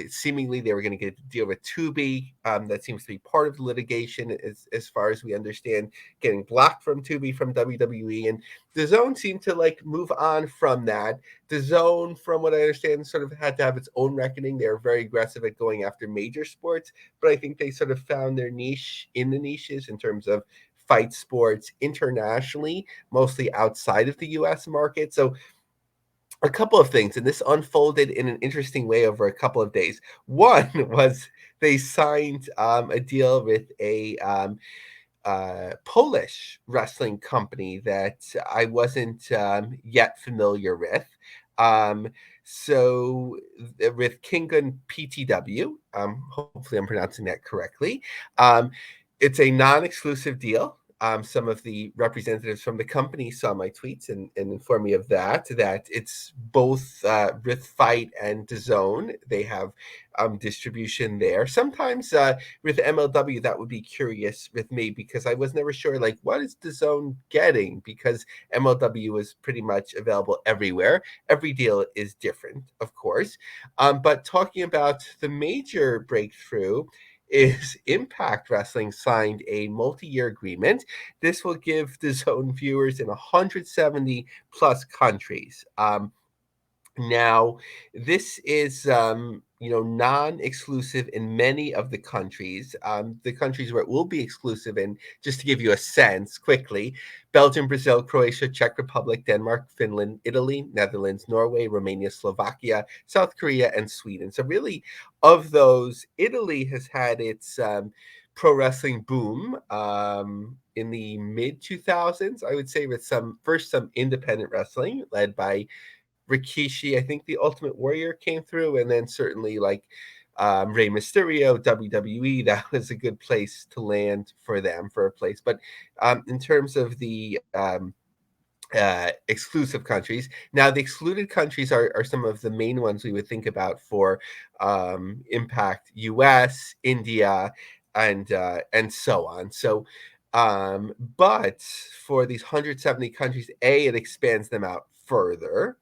S3: seemingly they were going to get a deal with Tubi. That seems to be part of the litigation, as far as we understand, getting blocked from Tubi from WWE. And the Zone seemed to like move on from that. The Zone, from what I understand, sort of had to have its own reckoning. They were very aggressive at going after major sports, but I think they sort of found their niche in the niches in terms of fight sports internationally, mostly outside of the US market. So a couple of things, and this unfolded in an interesting way over a couple of days. One was they signed a deal with a Polish wrestling company that I wasn't yet familiar with. Um, with Kingun PTW, hopefully I'm pronouncing that correctly. It's a non-exclusive deal. Some of the representatives from the company saw my tweets and informed me of that it's both with Fight and DAZN. They have distribution there. Sometimes with MLW, that would be curious with me because I was never sure, like, what is DAZN getting? Because MLW is pretty much available everywhere. Every deal is different, of course. But talking about the major breakthrough, is Impact Wrestling signed a multi-year agreement. This will give the Zone viewers in 170 plus countries. Now, this is non-exclusive in many of the countries. The countries where it will be exclusive in, just to give you a sense quickly: Belgium, Brazil, Croatia, Czech Republic, Denmark, Finland, Italy, Netherlands, Norway, Romania, Slovakia, South Korea, and Sweden. So really, of those, Italy has had its pro wrestling boom in the mid 2000s, I would say, with some independent wrestling led by Rikishi. I think the Ultimate Warrior came through, and then certainly like Rey Mysterio, WWE. That was a good place to land for them for a place. But in terms of the exclusive countries, now the excluded countries are some of the main ones we would think about for Impact: US, India, and so on. So. But for these 170 countries, it expands them out further.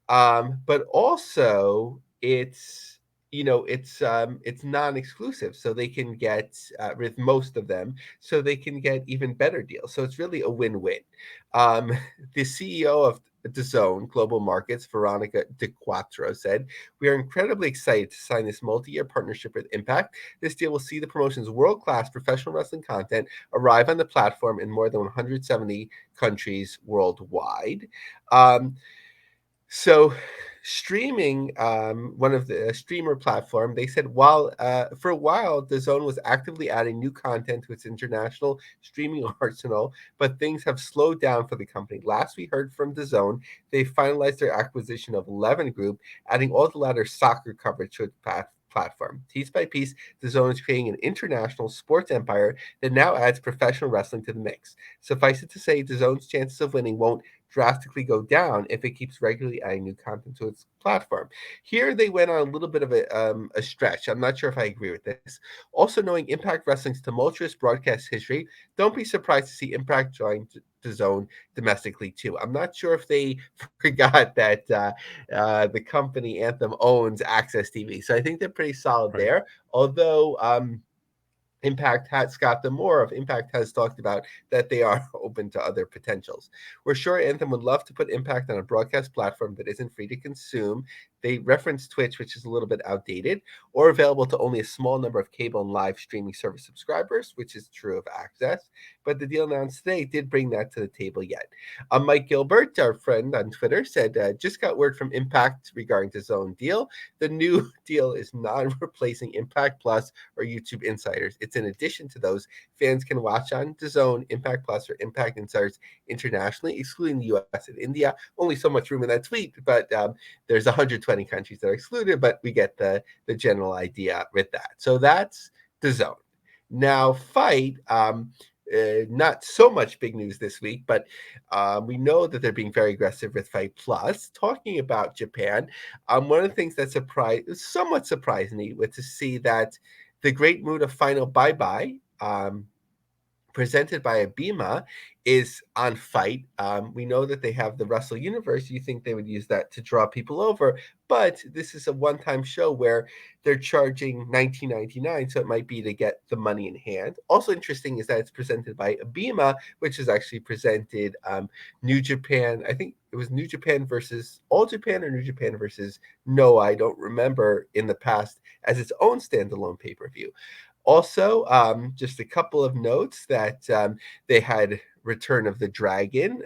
S3: But also it's non-exclusive, so they can get with most of them, so they can get even better deals. So it's really a win-win. Um, the CEO of DAZN Global Markets, Veronica De Quattro, said, "We are incredibly excited to sign this multi-year partnership with Impact. This deal will see the promotion's world-class professional wrestling content arrive on the platform in more than 170 countries worldwide." Um, so streaming, one of the streamer platform, they said while for a while the zone was actively adding new content to its international streaming arsenal, but things have slowed down for the company. Last we heard from the zone, they finalized their acquisition of 11 Group, adding all the latter soccer coverage to its platform. Piece by piece, the zone is creating an international sports empire that now adds professional wrestling to the mix. Suffice it to say, the zone's chances of winning won't drastically go down if it keeps regularly adding new content to its platform. Here they went on a little bit of a stretch. I'm not sure if I agree with this. Also, knowing Impact Wrestling's tumultuous broadcast history, don't be surprised to see Impact join the zone domestically too. I'm not sure if they forgot that the company Anthem owns Access TV, so I think they're pretty solid
S2: Right.
S3: there. Although Impact has Scott Demore of Impact has talked about that they are open to other potentials. We're sure Anthem would love to put Impact on a broadcast platform that isn't free to consume. They reference Twitch, which is a little bit outdated, or available to only a small number of cable and live streaming service subscribers, which is true of Access. But the deal announced today did bring that to the table yet. Mike Gilbert, our friend on Twitter, said, just got word from Impact regarding the Zone deal. The new deal is not replacing Impact Plus or YouTube Insiders. It's in addition to those. Fans can watch on DAZN, Impact Plus, or Impact Insiders internationally, excluding the US and India. Only so much room in that tweet, but there's 120 countries that are excluded, but we get the general idea with that. So that's DAZN. Now, Fight, not so much big news this week, but we know that they're being very aggressive with Fight Plus. Talking about Japan, one of the things that somewhat surprised me was to see that the Great Mood of Final Bye Bye, presented by Abima, is on Fight. We know that they have the Wrestle Universe. You think they would use that to draw people over, but this is a one-time show where they're charging $19.99, so it might be to get the money in hand. Also interesting is that it's presented by Abima, which has actually presented New Japan. I think it was New Japan versus All Japan or New Japan versus Noah. I don't remember in the past as its own standalone pay-per-view. Also, just a couple of notes that they had Return of the Dragon.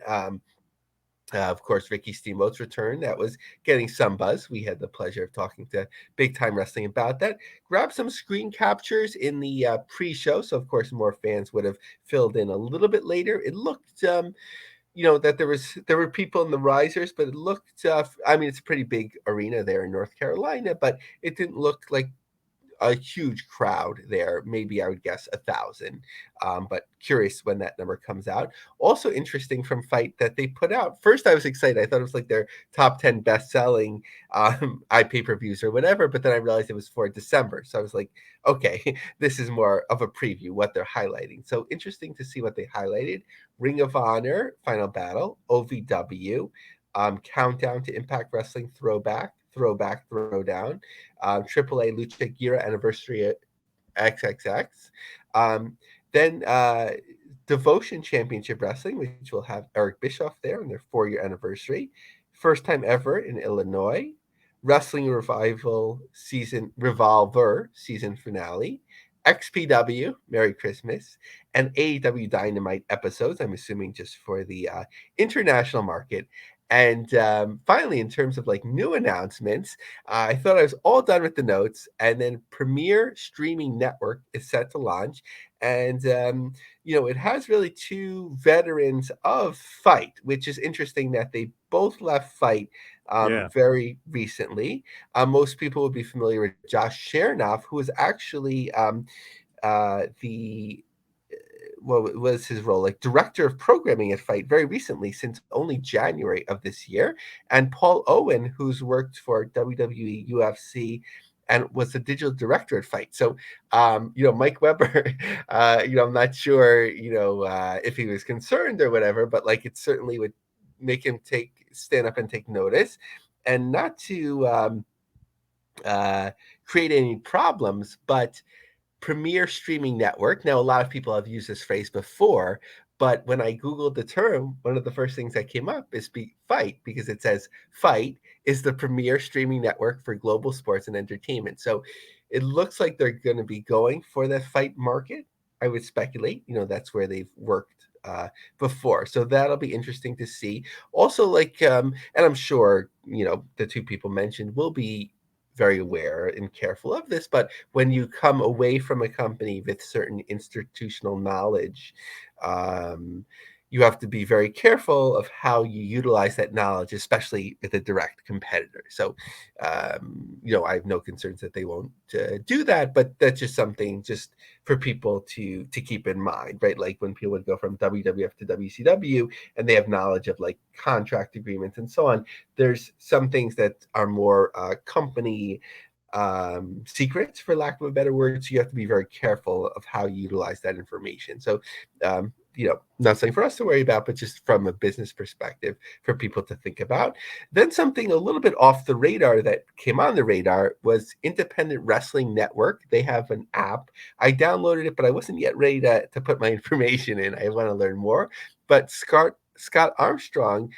S3: Of course, Ricky Steamboat's return. That was getting some buzz. We had the pleasure of talking to Big Time Wrestling about that. Grab some screen captures in the pre-show, so of course more fans would have filled in a little bit later. It looked, that there were people in the risers, but it looked. I mean, it's a pretty big arena there in North Carolina, but it didn't look like a huge crowd there. Maybe I would guess 1,000, but curious when that number comes out. Also interesting from Fight that they put out. First, I was excited. I thought it was like their top 10 best-selling iPay-per-views or whatever, but then I realized it was for December. So I was like, okay, this is more of a preview, what they're highlighting. So interesting to see what they highlighted. Ring of Honor, Final Battle, OVW, Countdown to Impact Wrestling Throwback, Throwdown, AAA Lucha Gira Anniversary XXX. Then Devotion Championship Wrestling, which will have Eric Bischoff there on their 4-year anniversary. First time ever in Illinois. Wrestling Revolver season finale. XPW, Merry Christmas, and AEW Dynamite episodes, I'm assuming just for the international market. And finally, in terms of like new announcements, I thought I was all done with the notes, and then Premier Streaming Network is set to launch, and it has really two veterans of Fight, which is interesting that they both left Fight
S2: Yeah.
S3: very recently. Most people would be familiar with Josh Chernoff, who was actually the what was his role? Like director of programming at Fight very recently, since only January of this year. And Paul Owen, who's worked for WWE, UFC, and was the digital director at Fight. So, Mike Weber, I'm not sure, if he was concerned or whatever, but like it certainly would make him stand up and take notice, and not to create any problems, but Premier Streaming Network. Now, a lot of people have used this phrase before, But when I Googled the term, one of the first things that came up is Fight, because it says Fight is the premier streaming network for global sports and entertainment. So it looks like they're going to be going for that Fight market. I would speculate, that's where they've worked before. So that'll be interesting to see. Also, and I'm sure, the two people mentioned will be very aware and careful of this, but when you come away from a company with certain institutional knowledge, um, you have to be very careful of how you utilize that knowledge, especially with a direct competitor. So, I have no concerns that they won't do that, but that's just something just for people to keep in mind, right? Like when people would go from WWF to WCW and they have knowledge of like contract agreements and so on, there's some things that are more company secrets, for lack of a better word. So you have to be very careful of how you utilize that information. So, not something for us to worry about, but just from a business perspective for people to think about. Then something a little bit off the radar that came on the radar was Independent Wrestling Network. They have an app. I downloaded it, but I wasn't yet ready to put my information in. I want to learn more. But Scott Armstrong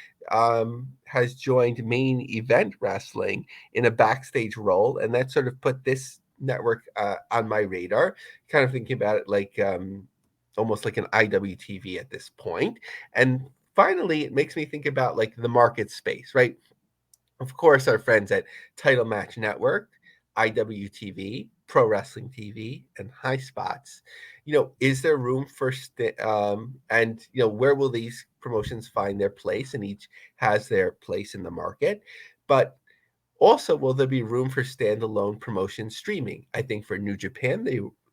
S3: has joined Main Event Wrestling in a backstage role, and that sort of put this network on my radar. Kind of thinking about it like almost like an IWTV at this point. And finally, it makes me think about like the market space, right? Of course, our friends at Title Match Network, IWTV, Pro Wrestling TV, and High Spots. Is there room for and where will these promotions find their place? And each has their place in the market, but also, will there be room for standalone promotion streaming? I think for New Japan,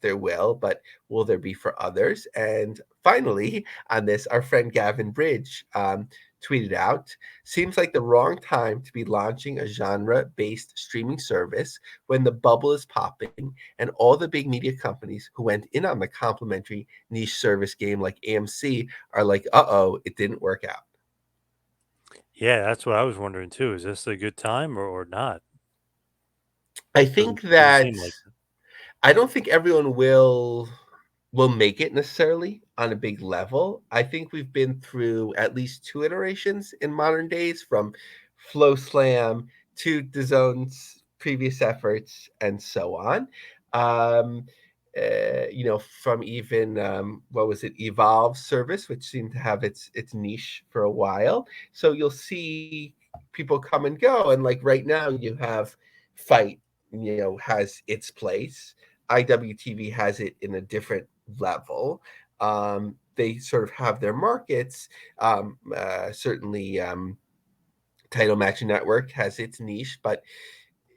S3: there will, but will there be for others? And finally, on this, our friend Gavin Bridge tweeted out, seems like the wrong time to be launching a genre-based streaming service when the bubble is popping and all the big media companies who went in on the complimentary niche service game like AMC are like, uh-oh, it didn't work out.
S2: Yeah, that's what I was wondering too. Is this a good time or not?
S3: I
S2: Doesn't
S3: think
S2: doesn't
S3: that
S2: seem like it.
S3: I don't think everyone will make it necessarily on a big level. I think we've been through at least two iterations in modern days, from Flow Slam to DAZN's previous efforts and so on. Um, from even what was it, Evolve service, which seemed to have its niche for a while. So you'll see people come and go, and like right now, you have Fight, has its place. IWTV has it in a different level. They sort of have their markets. Certainly, Title Match Network has its niche, but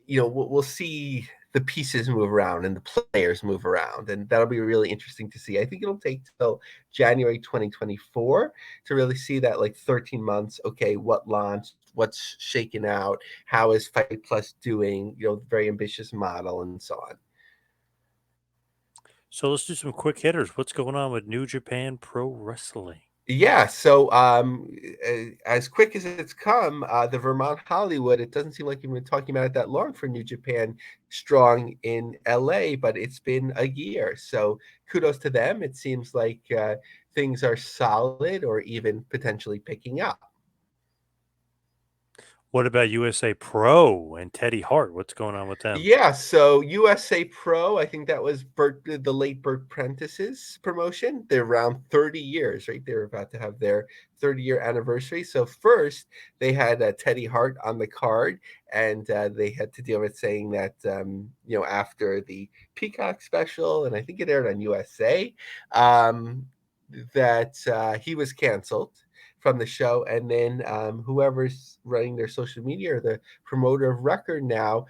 S3: we'll see the pieces move around and the players move around, and that'll be really interesting to see. I think it'll take till January 2024 to really see that, like 13 months. Okay, what launched? What's shaken out? How is Fight Plus doing? Very ambitious model and so on.
S2: So let's do some quick hitters. What's going on with New Japan Pro Wrestling?
S3: Yeah, so as quick as it's come, the Vermont Hollywood, it doesn't seem like you've been talking about it that long for New Japan Strong in LA, but it's been a year. So kudos to them. It seems like things are solid or even potentially picking up.
S2: What about USA Pro and Teddy Hart? What's going on with them?
S3: Yeah, so USA Pro, I think that was the late Burt Prentice's promotion. They're around 30 years, right? They're about to have their 30-year anniversary. So first, they had Teddy Hart on the card, and they had to deal with saying that, after the Peacock special, and I think it aired on USA, that he was canceled from the show. And then whoever's running their social media, or the promoter of record now,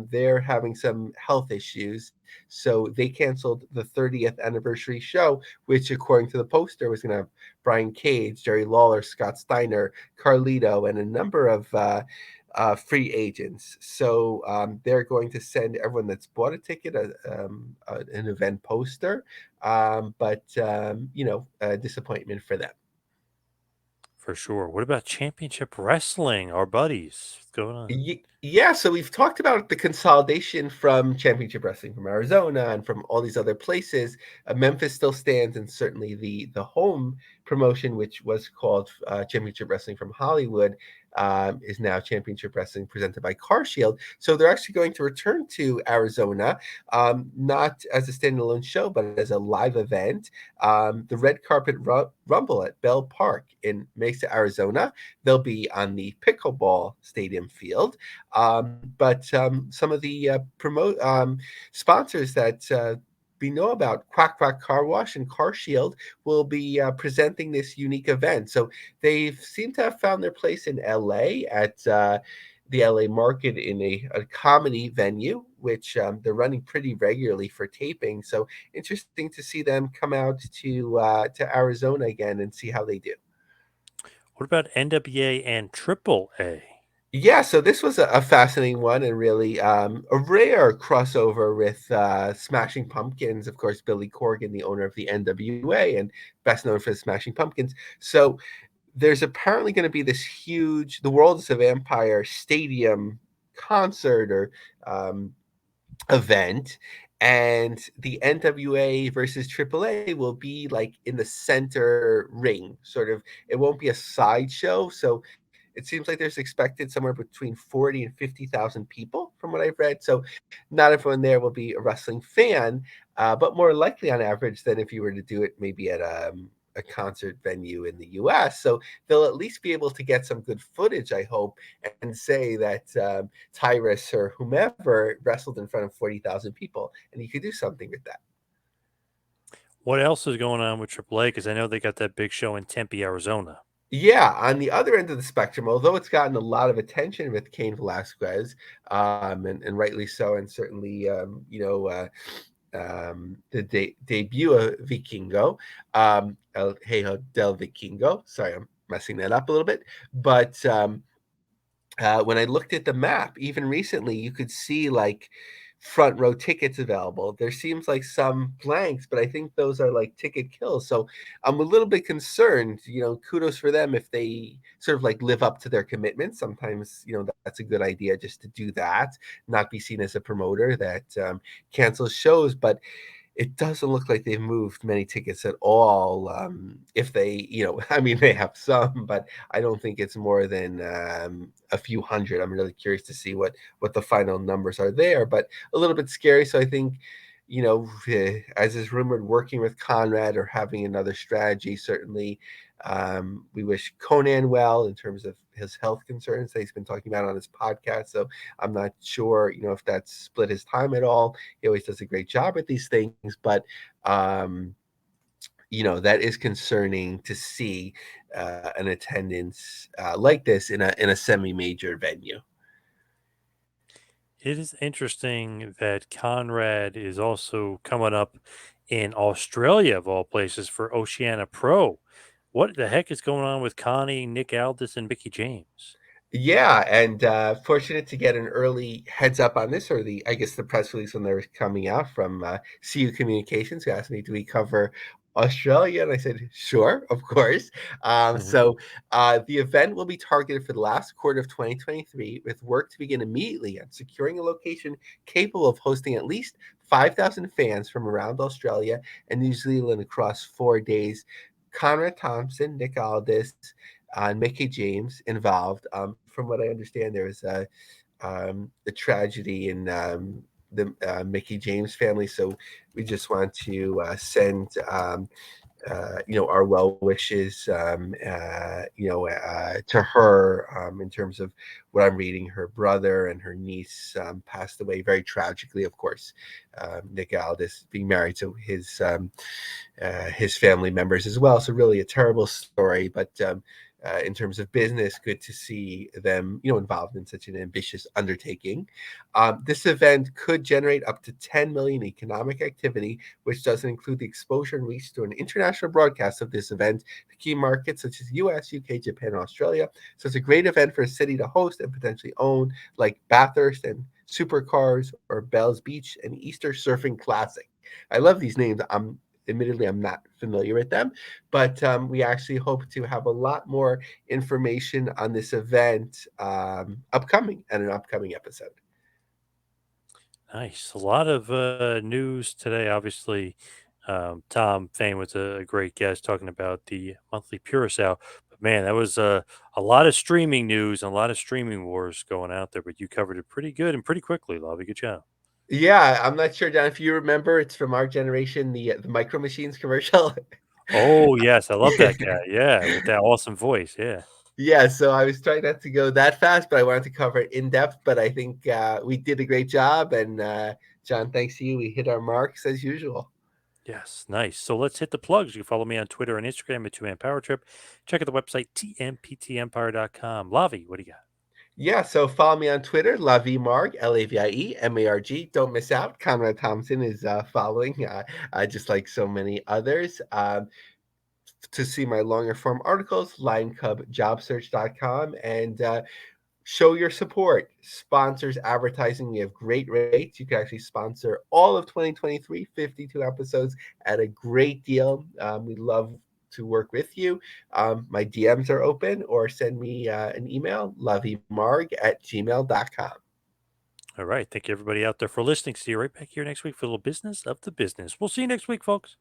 S3: they're having some health issues. So they canceled the 30th anniversary show, which, according to the poster, was going to have Brian Cage, Jerry Lawler, Scott Steiner, Carlito, and a number of free agents. So they're going to send everyone that's bought a ticket an event poster, but a disappointment for them.
S2: For sure. What about Championship Wrestling? Our buddies. going on?
S3: Yeah, so we've talked about the consolidation from Championship Wrestling from Arizona and from all these other places. Memphis still stands, and certainly the home promotion, which was called Championship Wrestling from Hollywood, is now Championship Wrestling presented by CarShield. So they're actually going to return to Arizona, not as a standalone show, but as a live event. The Red Carpet Rumble at Bell Park in Mesa, Arizona. They'll be on the pickleball stadium field. But some of the promote sponsors that we know about, Quack Quack Car Wash and Car Shield, will be presenting this unique event. So they seem to have found their place in LA at the LA Market in a comedy venue, which they're running pretty regularly for taping. So interesting to see them come out to Arizona again and see how they do.
S2: What about NWA and Triple A?
S3: Yeah, so this was a fascinating one and really a rare crossover with Smashing Pumpkins. Of course, Billy Corgan, the owner of the NWA and best known for the Smashing Pumpkins. So there's apparently going to be this huge, the Worlds of Empire stadium concert or um, event. And the NWA versus AAA will be like in the center ring, sort of. It won't be a sideshow. So it seems like there's expected somewhere between 40 and 50,000 people from what I've read. So not everyone there will be a wrestling fan, but more likely on average than if you were to do it maybe at a concert venue in the US. So they'll at least be able to get some good footage, I hope, and say that Tyrus or whomever wrestled in front of 40,000 people. And you could do something with that.
S2: What else is going on with Triple A? Because I know they got that big show in Tempe, Arizona.
S3: Yeah, on the other end of the spectrum, although it's gotten a lot of attention with Cain Velasquez, and rightly so, and certainly, the debut of Vikingo, El Hijo del Vikingo. Sorry, I'm messing that up a little bit. But when I looked at the map, even recently, you could see like front row tickets available. There seems like some blanks, but I think those are like ticket kills. So I'm a little bit concerned. Kudos for them if they sort of like live up to their commitments. Sometimes, that's a good idea just to do that, not be seen as a promoter that cancels shows. But it doesn't look like they've moved many tickets at all. If they, I mean, they have some, but I don't think it's more than a few hundred. I'm really curious to see what the final numbers are there, but a little bit scary. So I think, as is rumored, working with Conrad or having another strategy, certainly. We wish Conan well in terms of his health concerns that he's been talking about on his podcast. So I'm not sure, if that's split his time at all. He always does a great job at these things, but that is concerning to see an attendance like this in a semi-major venue.
S2: It is interesting that Conrad is also coming up in Australia, of all places, for Oceania Pro. What the heck is going on with Connie, Nick Aldis, and Mickey James?
S3: Yeah, and fortunate to get an early heads up on this, or I guess the press release when they were coming out from CU Communications, who asked me, "Do we cover Australia?" And I said, "Sure, of course."
S2: Mhm.
S3: So the event will be targeted for the last quarter of 2023, with work to begin immediately on securing a location capable of hosting at least 5,000 fans from around Australia and New Zealand across 4 days. Conrad Thompson, Nick Aldis, and Mickey James involved. From what I understand, there was a tragedy in the Mickey James family, so we just want to send our well wishes, to her. In terms of what I'm reading, her brother and her niece passed away very tragically. Of course, Nick Aldis being married to his family members as well. So really a terrible story, but in terms of business, good to see them, involved in such an ambitious undertaking. This event could generate up to 10 million economic activity, which doesn't include the exposure and reach to an international broadcast of this event to key markets such as US, UK, Japan, and Australia. So it's a great event for a city to host and potentially own, like Bathurst and Supercars or Bells Beach and Easter Surfing Classic. I love these names. Admittedly, I'm not familiar with them, but we actually hope to have a lot more information on this event upcoming at an upcoming episode.
S2: Nice. A lot of news today. Obviously, Tom Fain was a great guest talking about the monthly Curacao. But man, that was a lot of streaming news and a lot of streaming wars going out there. But you covered it pretty good and pretty quickly, Lovey. Good job.
S3: Yeah, I'm not sure, John, if you remember, it's from our generation, the Micro Machines commercial.
S2: Oh yes, I love that guy. Yeah, with that awesome voice. Yeah.
S3: Yeah, so I was trying not to go that fast, but I wanted to cover it in depth. But I think we did a great job, and John, thanks to you, we hit our marks as usual.
S2: Yes, nice. So let's hit the plugs. You can follow me on Twitter and Instagram at 2Man Power Trip. Check out the website, tmptempire.com. Lavi, what do you got?
S3: Yeah, so follow me on Twitter, LaVieMarg, LAVIEMARG. Don't miss out. Conrad Thompson is following, just like so many others. To see my longer form articles, linecubjobsearch.com, and show your support. Sponsors advertising. We have great rates. You can actually sponsor all of 2023, 52 episodes at a great deal. We love to work with you. My DMs are open, or send me an email, loveymarg@gmail.com.
S2: All right. Thank you, everybody out there, for listening. See you right back here next week for a little business of the business. We'll see you next week, folks.